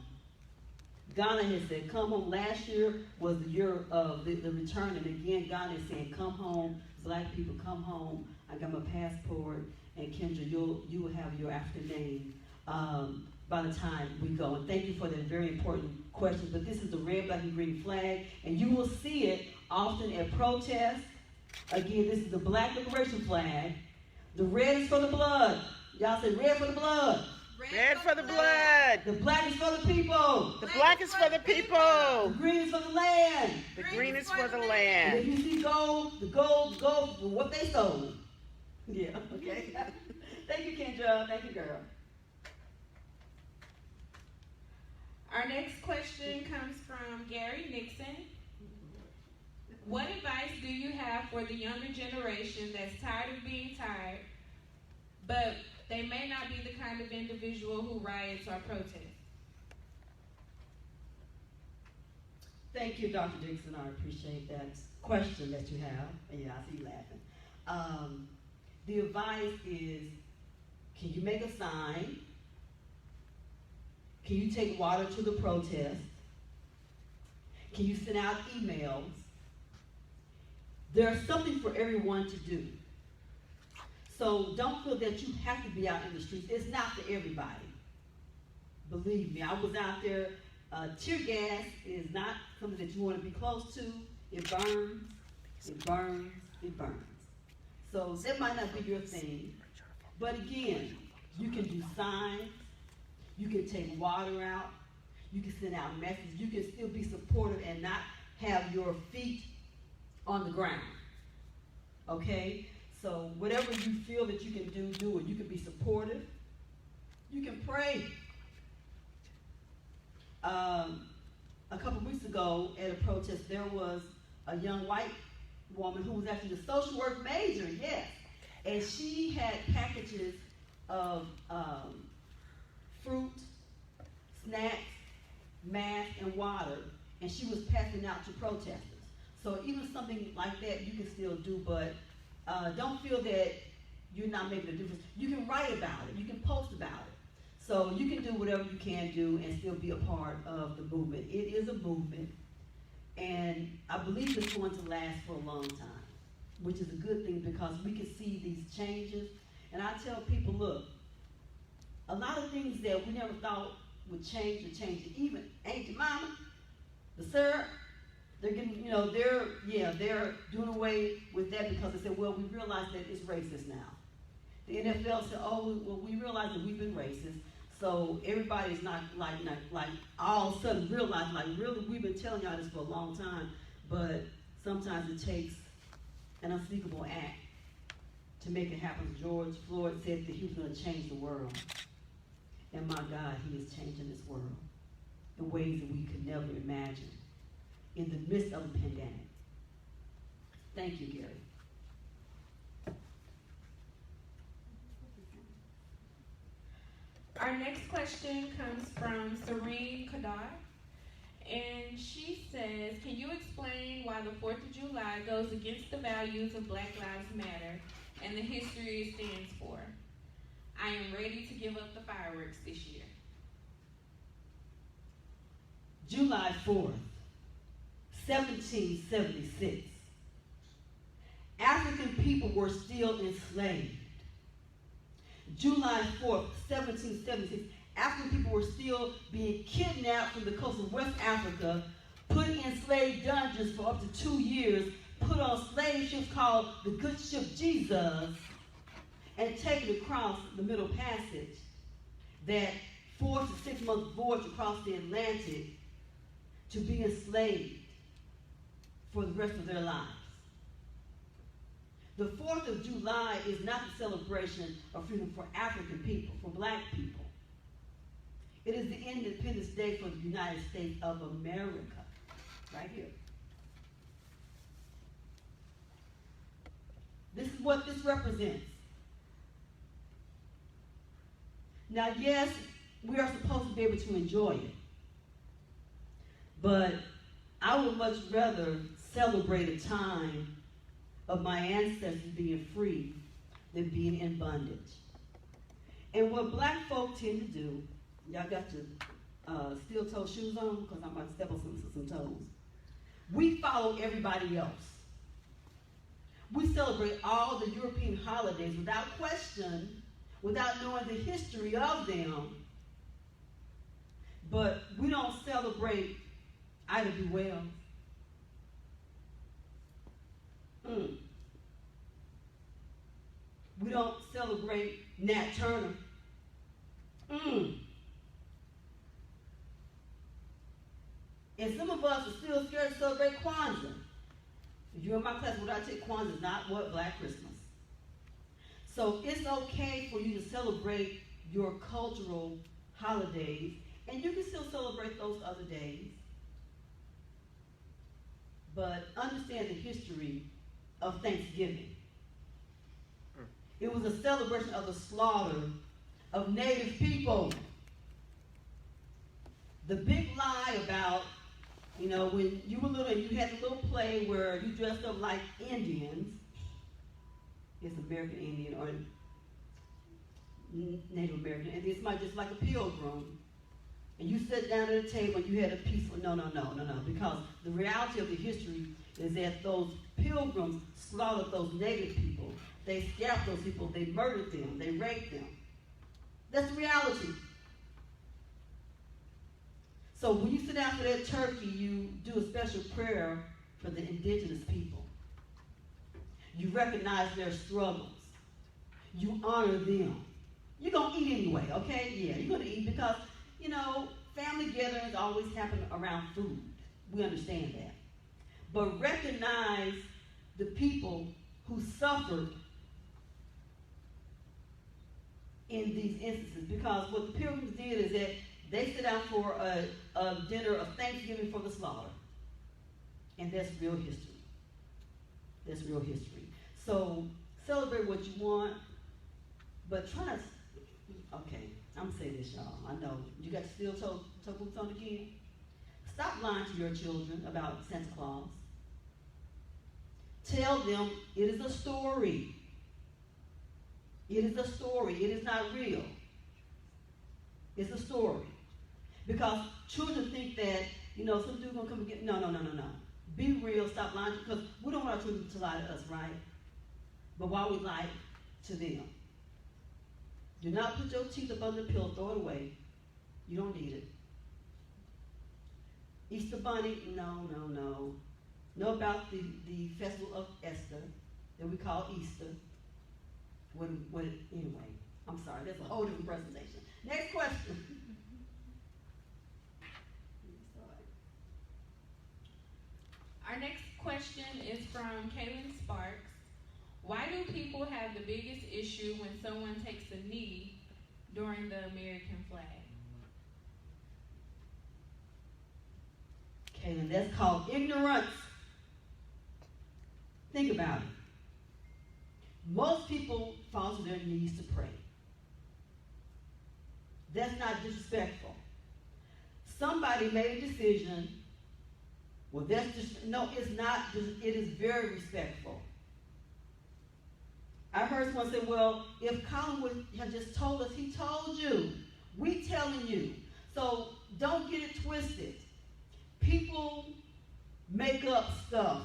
Ghana has said, come home. Last year was the year of the return. And again, Ghana is saying, come home. Black people, come home. I got my passport. And Kendra, you will have your African name by the time we go. And thank you for that very important question. But this is the red, black, and green flag. And you will see it often at protests. Again, this is the Black Liberation Flag. The red is for the blood. Y'all say red for the blood. Red for the blood. The black is for the people. The black is for the people. The green is for the land. The green is for the And land. if you see gold, the gold for what they stole. Yeah, okay. Thank you, Kendra. Thank you, girl. Our next question comes from Gary Nixon. What advice do you have for the younger generation that's tired of being tired, but they may not be the kind of individual who riots or protests? Thank you, Dr. Dixon. I appreciate that question that you have. Yeah, I see you laughing. The advice is, can you make a sign? Can you take water to the protest? Can you send out emails? There's something for everyone to do. So don't feel that you have to be out in the streets. It's not for everybody. Believe me, I was out there. Tear gas is not something that you want to be close to. It burns, it burns, it burns. So that might not be your thing. But again, you can do signs. You can take water out. You can send out messages. You can still be supportive and not have your feet on the ground. Okay? So whatever you feel that you can do, do it. You can be supportive. You can pray. A couple weeks ago at a protest, there was a young white woman who was actually a social work major, yes. And she had packages of fruit, snacks, masks, and water, and she was passing out to protesters. So even something like that you can still do, but don't feel that you're not making a difference. You can write about it. You can post about it. So you can do whatever you can do and still be a part of the movement. It is a movement, And I believe it's going to last for a long time, which is a good thing because we can see these changes. And I tell people, look, a lot of things that we never thought would change or change it. Even Aunt Jemima, the syrup, they're getting, they're doing away with that because they said, well, we realize that it's racist now. The NFL said, oh, well, we realize that we've been racist. So everybody's not like all of a sudden realize, like, really, we've been telling y'all this for a long time, but sometimes it takes an unspeakable act to make it happen. George Floyd said that he was going to change the world. And my God, he is changing this world in ways that we could never imagine in the midst of a pandemic. Thank you, Gary. Our next question comes from Serene Kadar, and she says, can you explain why the 4th of July goes against the values of Black Lives Matter and the history it stands for? I am ready to give up the fireworks this year. July 4th, 1776. African people were still enslaved. July 4th, 1776, African people were still being kidnapped from the coast of West Africa, put in slave dungeons for up to 2 years, put on slave ships called the Good Ship Jesus, and taken across the Middle Passage, that 4 to 6 month voyage across the Atlantic to be enslaved for the rest of their lives. The 4th of July is not the celebration of freedom for African people, for Black people. It is the Independence Day for the United States of America, right here. This is what this represents. Now, yes, we are supposed to be able to enjoy it, but I would much rather celebrate a time of my ancestors being free than being in bondage. And what Black folk tend to do, y'all got your steel-toe shoes on because I'm about to step on some toes. We follow everybody else. We celebrate all the European holidays without question, without knowing the history of them, but we don't celebrate Ida B. Wells. We don't celebrate Nat Turner. And some of us are still scared to celebrate Kwanzaa. If you're in my class, what I take, Kwanzaa is not what Black Christmas. So it's okay for you to celebrate your cultural holidays, and you can still celebrate those other days. But understand the history of Thanksgiving. It was a celebration of the slaughter of Native people. The big lie about, when you were little and you had a little play where you dressed up like Indians, it's American Indian or Native American, and it's just like a pilgrim, and you sat down at a table and you had a peaceful, no, because the reality of the history is that those pilgrims slaughtered those Native people. They scalped those people, they murdered them, they raped them. That's the reality. So when you sit down for that turkey, you do a special prayer for the indigenous people. You recognize their struggles. You honor them. You're going to eat anyway, okay? Yeah, you're going to eat because, family gatherings always happen around food. We understand that. But recognize the people who suffered in these instances, because what the pilgrims did is that they sit down for a dinner of Thanksgiving for the slaughter. And that's real history. That's real history. So celebrate what you want, but try not to, okay, I'm going to say this, y'all. I know. You got your steel toe boots on again? Stop lying to your children about Santa Claus. Tell them it is a story. It is a story. It is not real. It's a story. Because children think that, some dude's going to come and get, no. Be real, stop lying, because we don't want our children to lie to us, right? But why we lie to them? Do not put your teeth up under the pillow, throw it away. You don't need it. Easter bunny, no. Know about the festival of Esther that we call Easter. Anyway, I'm sorry, that's a whole different presentation. Next question. Our next question is from Kaylin Sparks. Why do people have the biggest issue when someone takes a knee during the American flag? Kaylin, that's called ignorance. Think about it. Most people fall to their knees to pray. That's not disrespectful. Somebody made a decision. Well, that's just, no, it's not, it is very respectful. I heard someone say, well, if Colin would have just told us, he told you. We telling you. So don't get it twisted. People make up stuff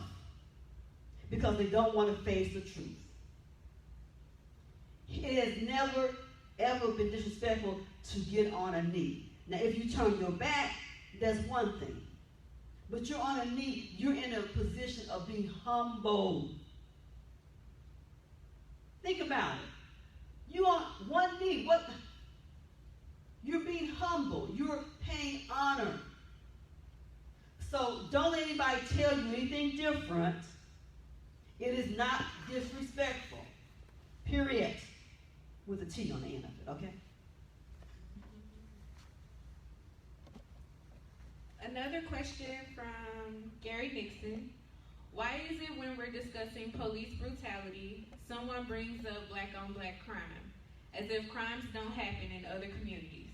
because they don't want to face the truth. It has never, ever been disrespectful to get on a knee. Now, if you turn your back, that's one thing. But you're on a knee, you're in a position of being humble. Think about it. You on one knee, what? You're being humble. You're paying honor. So don't let anybody tell you anything different. It is not disrespectful. Period. With a T on the end of it, okay? Another question from Gary Nixon. Why is it when we're discussing police brutality, someone brings up black-on-black crime, as if crimes don't happen in other communities?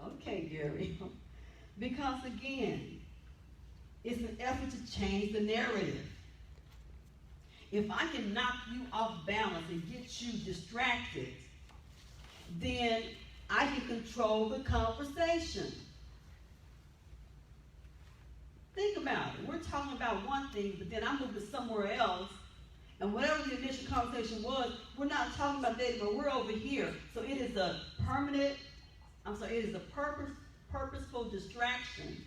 Okay, Gary. Because again, it's an effort to change the narrative. If I can knock you off balance and get you distracted, then I can control the conversation. Think about it. We're talking about one thing, but then I'm moving somewhere else. And whatever the initial conversation was, we're not talking about that, but we're over here. So it is a purposeful distraction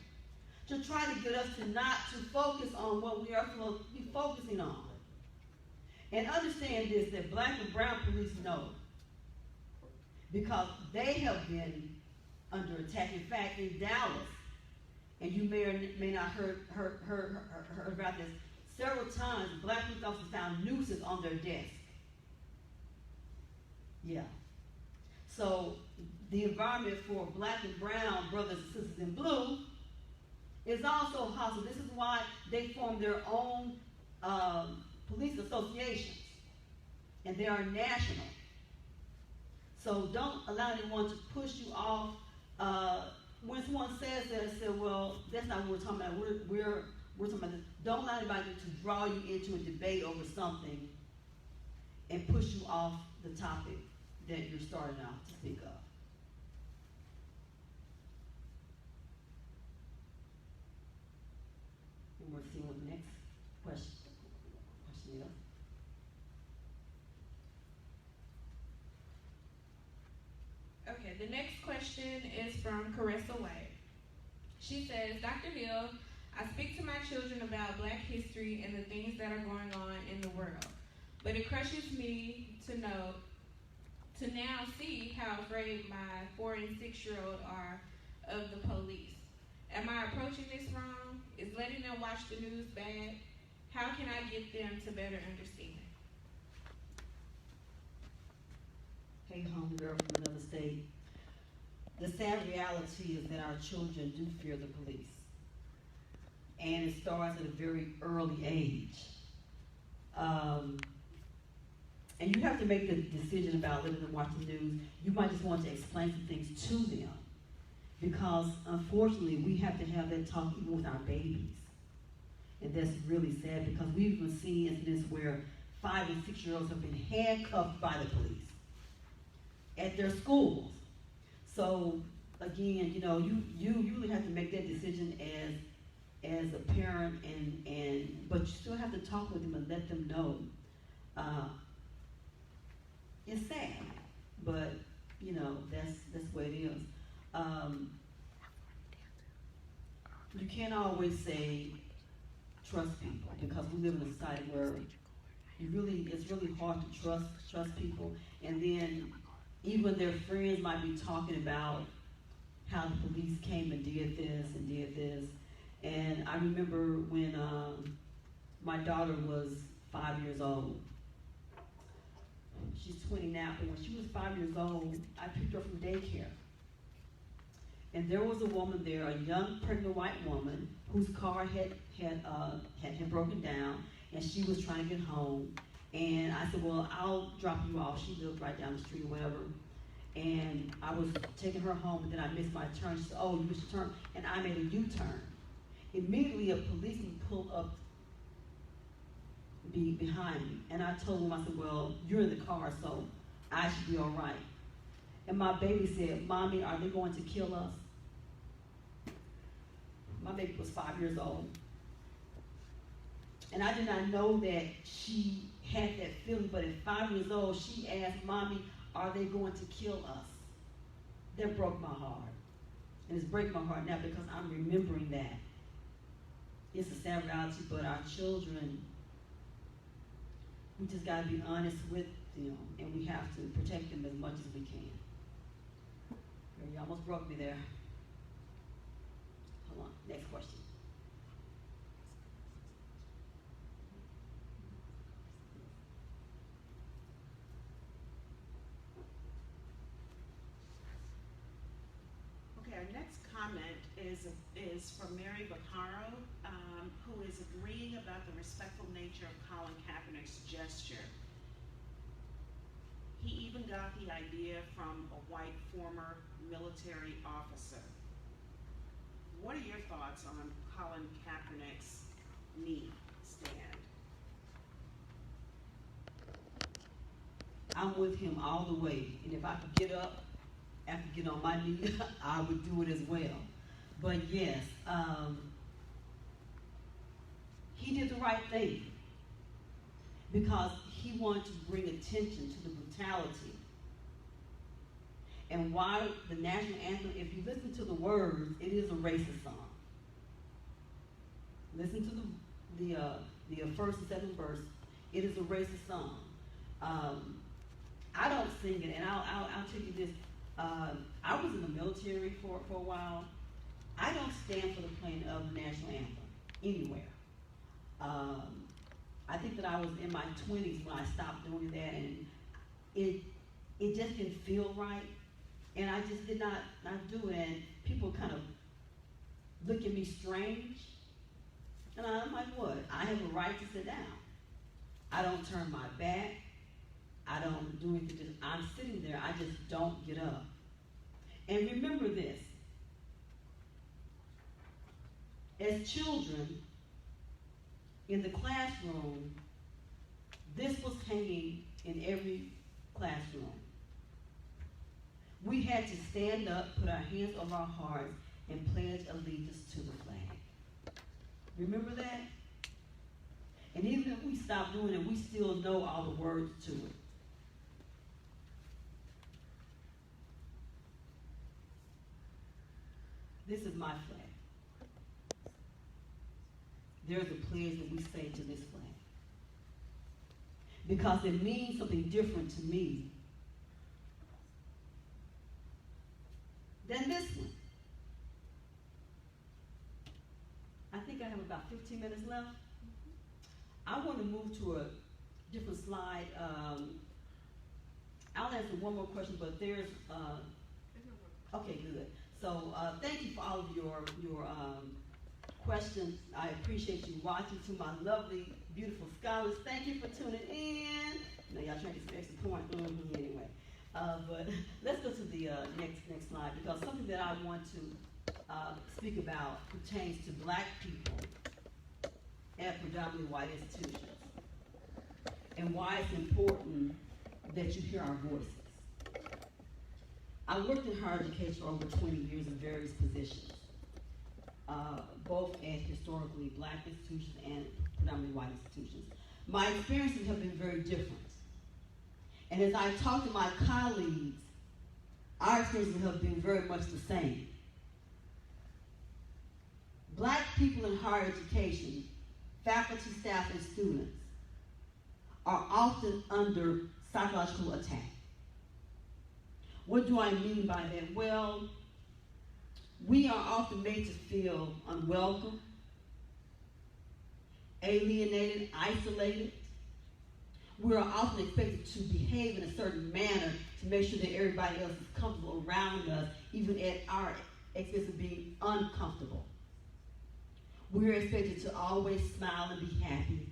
to try to get us to not to focus on what we are supposed to be focusing on. And understand this, that black and brown police know. Because they have been under attack. In fact, in Dallas, and you may or may not heard about this, several times black police officers found nooses on their desk. Yeah. So the environment for black and brown brothers and sisters in blue is also hostile. This is why they formed their own police associations, and they are national. So don't allow anyone to push you off. When someone says that, I say, well, that's not what we're talking about. We're talking about this. Don't allow anybody to draw you into a debate over something and push you off the topic that you're starting off to speak of. And we'll see what the next question is. Okay, the next question is from Caressa White. She says, Dr. Hill, I speak to my children about Black history and the things that are going on in the world, but it crushes me to now see how afraid my 4 and 6-year-old are of the police. Am I approaching this wrong? Is letting them watch the news bad? How can I get them to better understand? Hey, homegirl from another state. The sad reality is that our children do fear the police. And it starts at a very early age. And you have to make the decision about letting them watch the news. You might just want to explain some things to them. Because, unfortunately, we have to have that talk even with our babies. And that's really sad because we've even seen incidents where 5 and 6-year-olds have been handcuffed by the police at their schools. So again, you really have to make that decision as as a parent, but you still have to talk with them and let them know. It's sad, but you know that's the way it is. You can't always say trust people because we live in a society where it's really hard to trust people, and then even their friends might be talking about how the police came and did this. And I remember when my daughter was 5 years old. She's 20 now, but when she was 5 years old, I picked her from daycare. And there was a woman there, a young pregnant white woman, whose car had broken down, and she was trying to get home. And I said, well, I'll drop you off. She lived right down the street or whatever. And I was taking her home, and then I missed my turn. She said, oh, you missed your turn. And I made a U-turn. Immediately, a policeman pulled up behind me. And I told him, I said, well, you're in the car, so I should be all right. And my baby said, Mommy, are they going to kill us? My baby was 5 years old. And I did not know that she had that feeling, but at 5 years old, she asked, Mommy, are they going to kill us? That broke my heart. And it's breaking my heart now because I'm remembering that. It's a sad reality, but our children, we just got to be honest with them, and we have to protect them as much as we can. You almost broke me there. Hold on, next question. Okay, our next comment is from Mary Vaccaro, who is agreeing about the respectful nature of Colin Kaepernick's gesture. He even got the idea from a white former military officer. What are your thoughts on Colin Kaepernick's knee stand? I'm with him all the way, and if I could get up after get on my knee, I would do it as well. But yes, he did the right thing because he wanted to bring attention to the brutality. And why the national anthem, if you listen to the words, it is a racist song. Listen to the first and second verse. It is a racist song. I don't sing it, and I'll tell you this. I was in the military for a while. I don't stand for the playing of the national anthem anywhere. I think that I was in my 20s when I stopped doing that, and it just didn't feel right, and I just did not do it. And people kind of look at me strange, and I'm like, what? I have a right to sit down. I don't turn my back. I don't do anything. I'm sitting there. I just don't get up. And remember this. As children, in the classroom, this was hanging in every classroom. We had to stand up, put our hands over our hearts, and pledge allegiance to the flag. Remember that? And even if we stop doing it, we still know all the words to it. This is my flag. There's a pledge that we say to this flag. Because it means something different to me than this one. I think I have about 15 minutes left. I want to move to a different slide. I'll answer one more question, but there's, okay, good. So thank you for all of your questions. I appreciate you watching. To my lovely, beautiful scholars, thank you for tuning in. I know y'all trying to get some extra points. Anyway, but let's go to the next slide, because something that I want to speak about pertains to Black people at predominantly white institutions, and why it's important that you hear our voices. I worked in higher education for over 20 years in various positions, both at historically black institutions and predominantly white institutions. My experiences have been very different. And as I talk to my colleagues, our experiences have been very much the same. Black people in higher education, faculty, staff, and students, are often under psychological attack. What do I mean by that? Well, we are often made to feel unwelcome, alienated, isolated. We are often expected to behave in a certain manner to make sure that everybody else is comfortable around us, even at our expense of being uncomfortable. We are expected to always smile and be happy.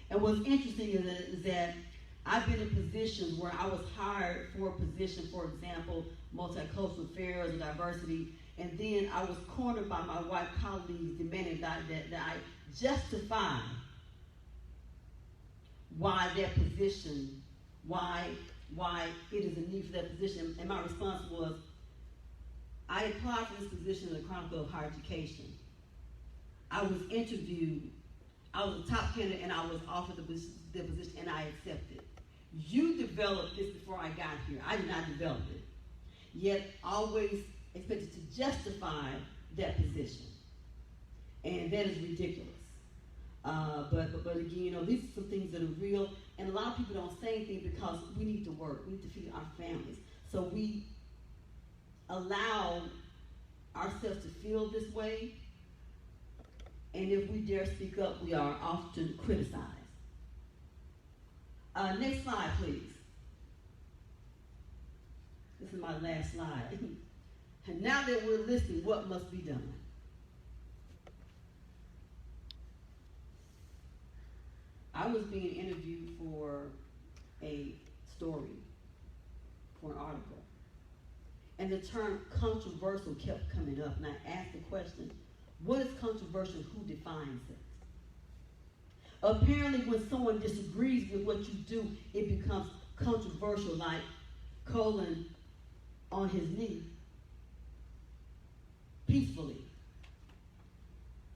And what's interesting is that I've been in positions where I was hired for a position, for example, multicultural affairs or diversity, and then I was cornered by my white colleagues demanding that I justify why that position, why it is a need for that position. And my response was, I applied for this position in the Chronicle of Higher Education. I was interviewed, I was a top candidate, and I was offered the position, and I accepted. You developed this before I got here. I did not develop it. Yet always expected to justify that position. And that is ridiculous. But again, these are some things that are real, and a lot of people don't say anything because we need to work. We need to feed our families. So we allow ourselves to feel this way, and if we dare speak up, we are often criticized. Next slide, please. This is my last slide. And now that we're listening, what must be done? I was being interviewed for a story, for an article, and the term controversial kept coming up, and I asked the question, what is controversial? Who defines it? Apparently, when someone disagrees with what you do, it becomes controversial, like Colin on his knee, peacefully.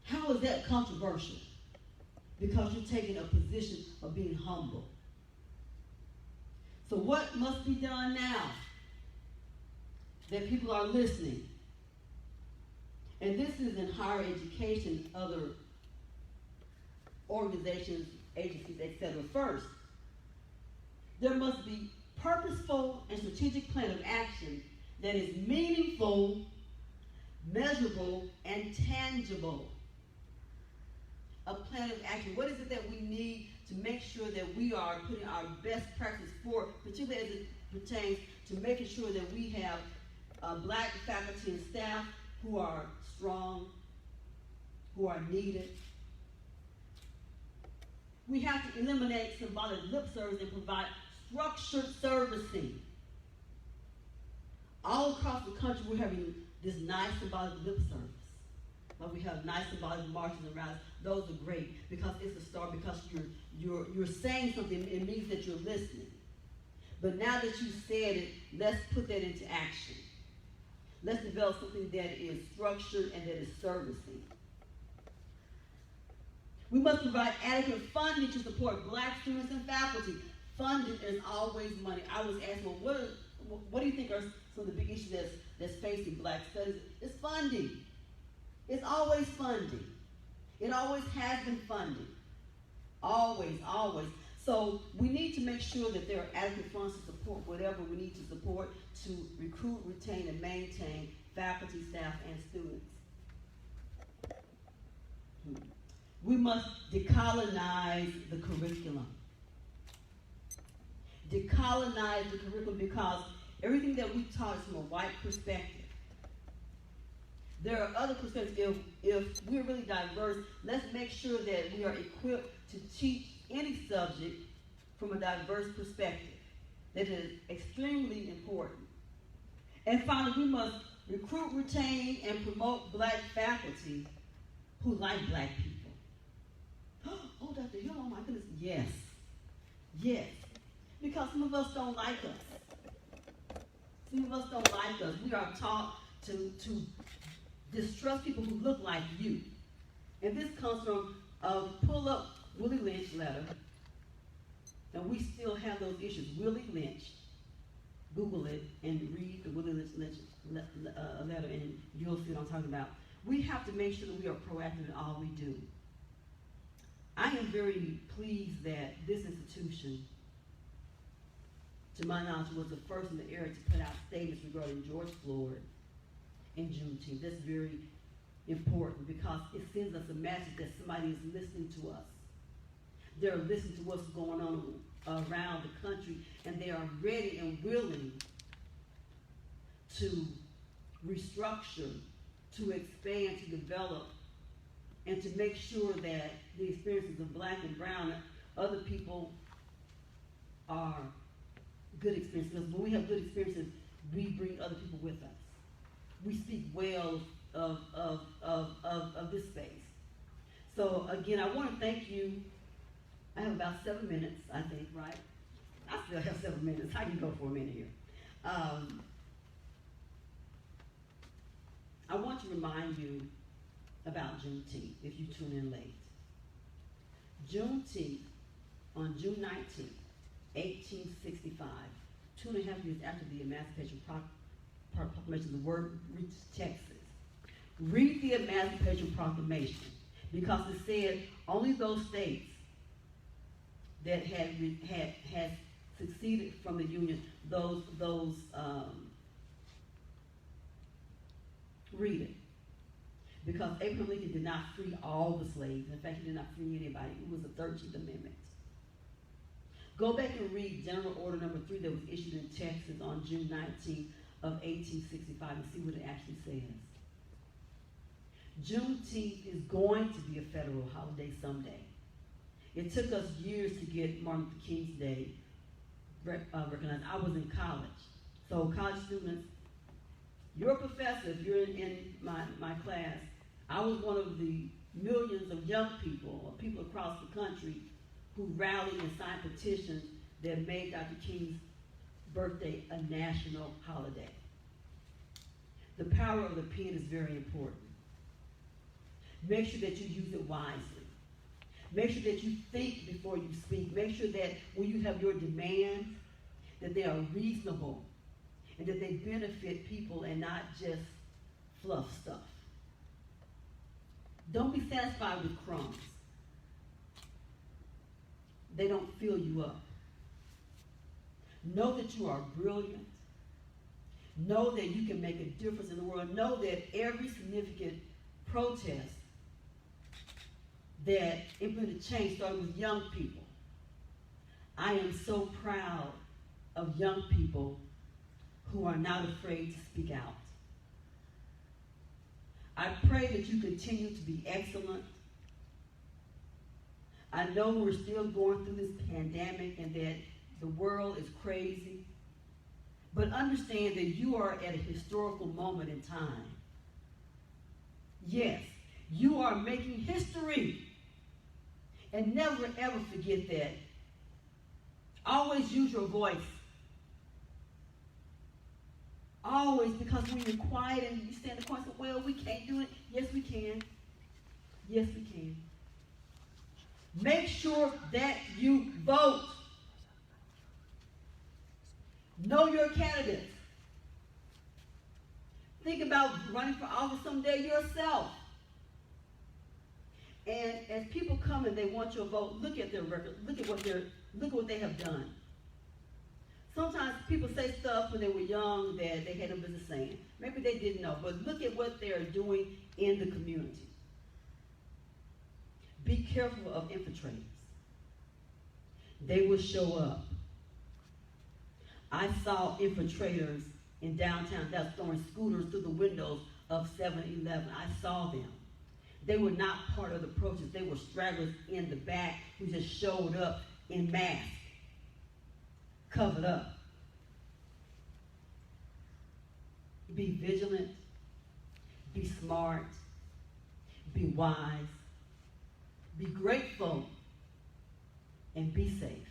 How is that controversial? Because you're taking a position of being humble. So what must be done now that people are listening? And this is in higher education, other organizations, agencies, etc. First, there must be purposeful and strategic plan of action that is meaningful, measurable, and tangible. A plan of action. What is it that we need to make sure that we are putting our best practice forward, particularly as it pertains to making sure that we have black faculty and staff who are strong, who are needed. We have to eliminate symbolic lip service and provide structured servicing. All across the country, we're having this nice symbolic lip service. Like we have nice symbolic marches and rallies. Those are great because it's a start, because you're saying something. It means that you're listening. But now that you said it, let's put that into action. Let's develop something that is structured and that is servicing. We must provide adequate funding to support black students and faculty. Funding is always money. I was asked, well, what do you think are some of the big issues that's facing black studies? It's funding. It's always funding. It always has been funding. Always, always. So we need to make sure that there are adequate funds to support whatever we need to support to recruit, retain, and maintain faculty, staff, and students. We must decolonize the curriculum. Decolonize the curriculum because everything that we taught is from a white perspective. There are other perspectives. If we're really diverse, let's make sure that we are equipped to teach any subject from a diverse perspective. That is extremely important. And finally, we must recruit, retain, and promote black faculty who like black people. Oh, Dr. Hill, oh my goodness. Yes. Yes. Because some of us don't like us. Some of us don't like us. We are taught to distrust people who look like you. And this comes from a pull-up Willie Lynch letter. And we still have those issues. Willie Lynch, Google it and read the Willie Lynch letter and you'll see what I'm talking about. We have to make sure that we are proactive in all we do. I am very pleased that this institution, to my knowledge, was the first in the area to put out statements regarding George Floyd and Juneteenth. That's very important because it sends us a message that somebody is listening to us. They're listening to what's going on around the country, and they are ready and willing to restructure, to expand, to develop, and to make sure that the experiences of black and brown and other people are good experiences. Because when we have good experiences, we bring other people with us. We speak well of this space. So again, I want to thank you. I have about 7 minutes, I think, right? I still have 7 minutes. I can go for a minute here. I want to remind you about Juneteenth, if you tune in late. Juneteenth, on June 19th, 1865, 2.5 years after the Emancipation Proclamation, the word reached Texas. Read the Emancipation Proclamation, because it said only those states that had seceded from the Union, read it. Because Abraham Lincoln did not free all the slaves. In fact, he did not free anybody. It was the 13th Amendment. Go back and read General Order Number 3 that was issued in Texas on June 19th of 1865 and see what it actually says. Juneteenth is going to be a federal holiday someday. It took us years to get Martin Luther King's Day recognized. I was in college. So college students, you're a professor, if you're in my class, I was one of the millions of young people, or people across the country, who rallied and signed petitions that made Dr. King's birthday a national holiday. The power of the pen is very important. Make sure that you use it wisely. Make sure that you think before you speak. Make sure that when you have your demands, that they are reasonable and that they benefit people and not just fluff stuff. Don't be satisfied with crumbs. They don't fill you up. Know that you are brilliant. Know that you can make a difference in the world. Know that every significant protest that implemented change started with young people. I am so proud of young people who are not afraid to speak out. I pray that you continue to be excellent. I know we're still going through this pandemic and that the world is crazy, but understand that you are at a historical moment in time. Yes, you are making history. And never ever forget that. Always use your voice. Always, because when you're quiet and you stand in the corner and say, well, we can't do it. Yes, we can. Yes, we can. Make sure that you vote. Know your candidates. Think about running for office someday yourself. And as people come and they want your vote, look at their record. Look at what they have done. Sometimes people say stuff when they were young that they had no business saying. Maybe they didn't know, but look at what they are doing in the community. Be careful of infiltrators. They will show up. I saw infiltrators in downtown Dallas throwing scooters through the windows of 7-Eleven. I saw them. They were not part of the protest. They were stragglers in the back who just showed up in masks, covered up. Be vigilant, be smart, be wise, be grateful, and be safe.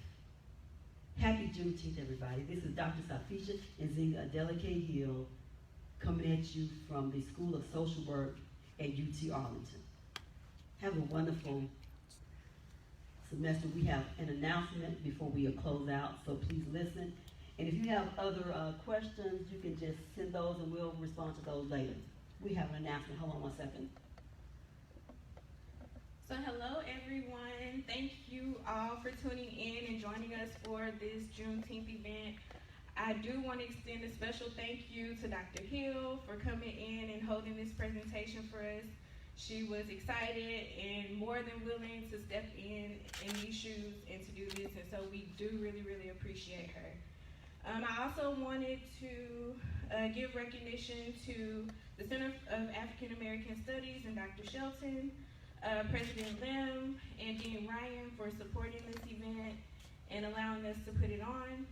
Happy Juneteenth, everybody. This is Dr. Safisha Nzinga Adeleke Hill, coming at you from the School of Social Work at UT Arlington. Have a wonderful semester. We have an announcement before we close out, so please listen. And if you have other questions, you can just send those and we'll respond to those later. We have an announcement. Hold on one second. So hello everyone. Thank you all for tuning in and joining us for this Juneteenth event. I do want to extend a special thank you to Dr. Hill for coming in and holding this presentation for us. She was excited and more than willing to step in these shoes and to do this, and so we do really, really appreciate her. I also wanted to give recognition to the Center of African American Studies and Dr. Shelton, President Lim, and Dean Ryan for supporting this event and allowing us to put it on.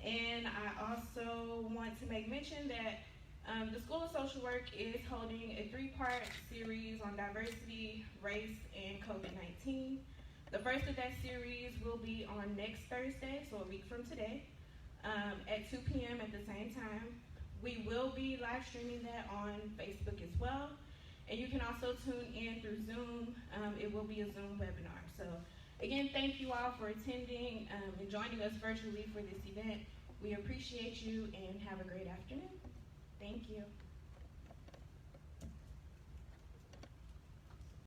And I also want to make mention that the School of Social Work is holding a 3-part series on diversity, race, and COVID-19. The first of that series will be on next Thursday, so a week from today, at 2 p.m. at the same time. We will be live streaming that on Facebook as well. And you can also tune in through Zoom. It will be a Zoom webinar. So again, thank you all for attending and joining us virtually for this event. We appreciate you and have a great afternoon. Thank you.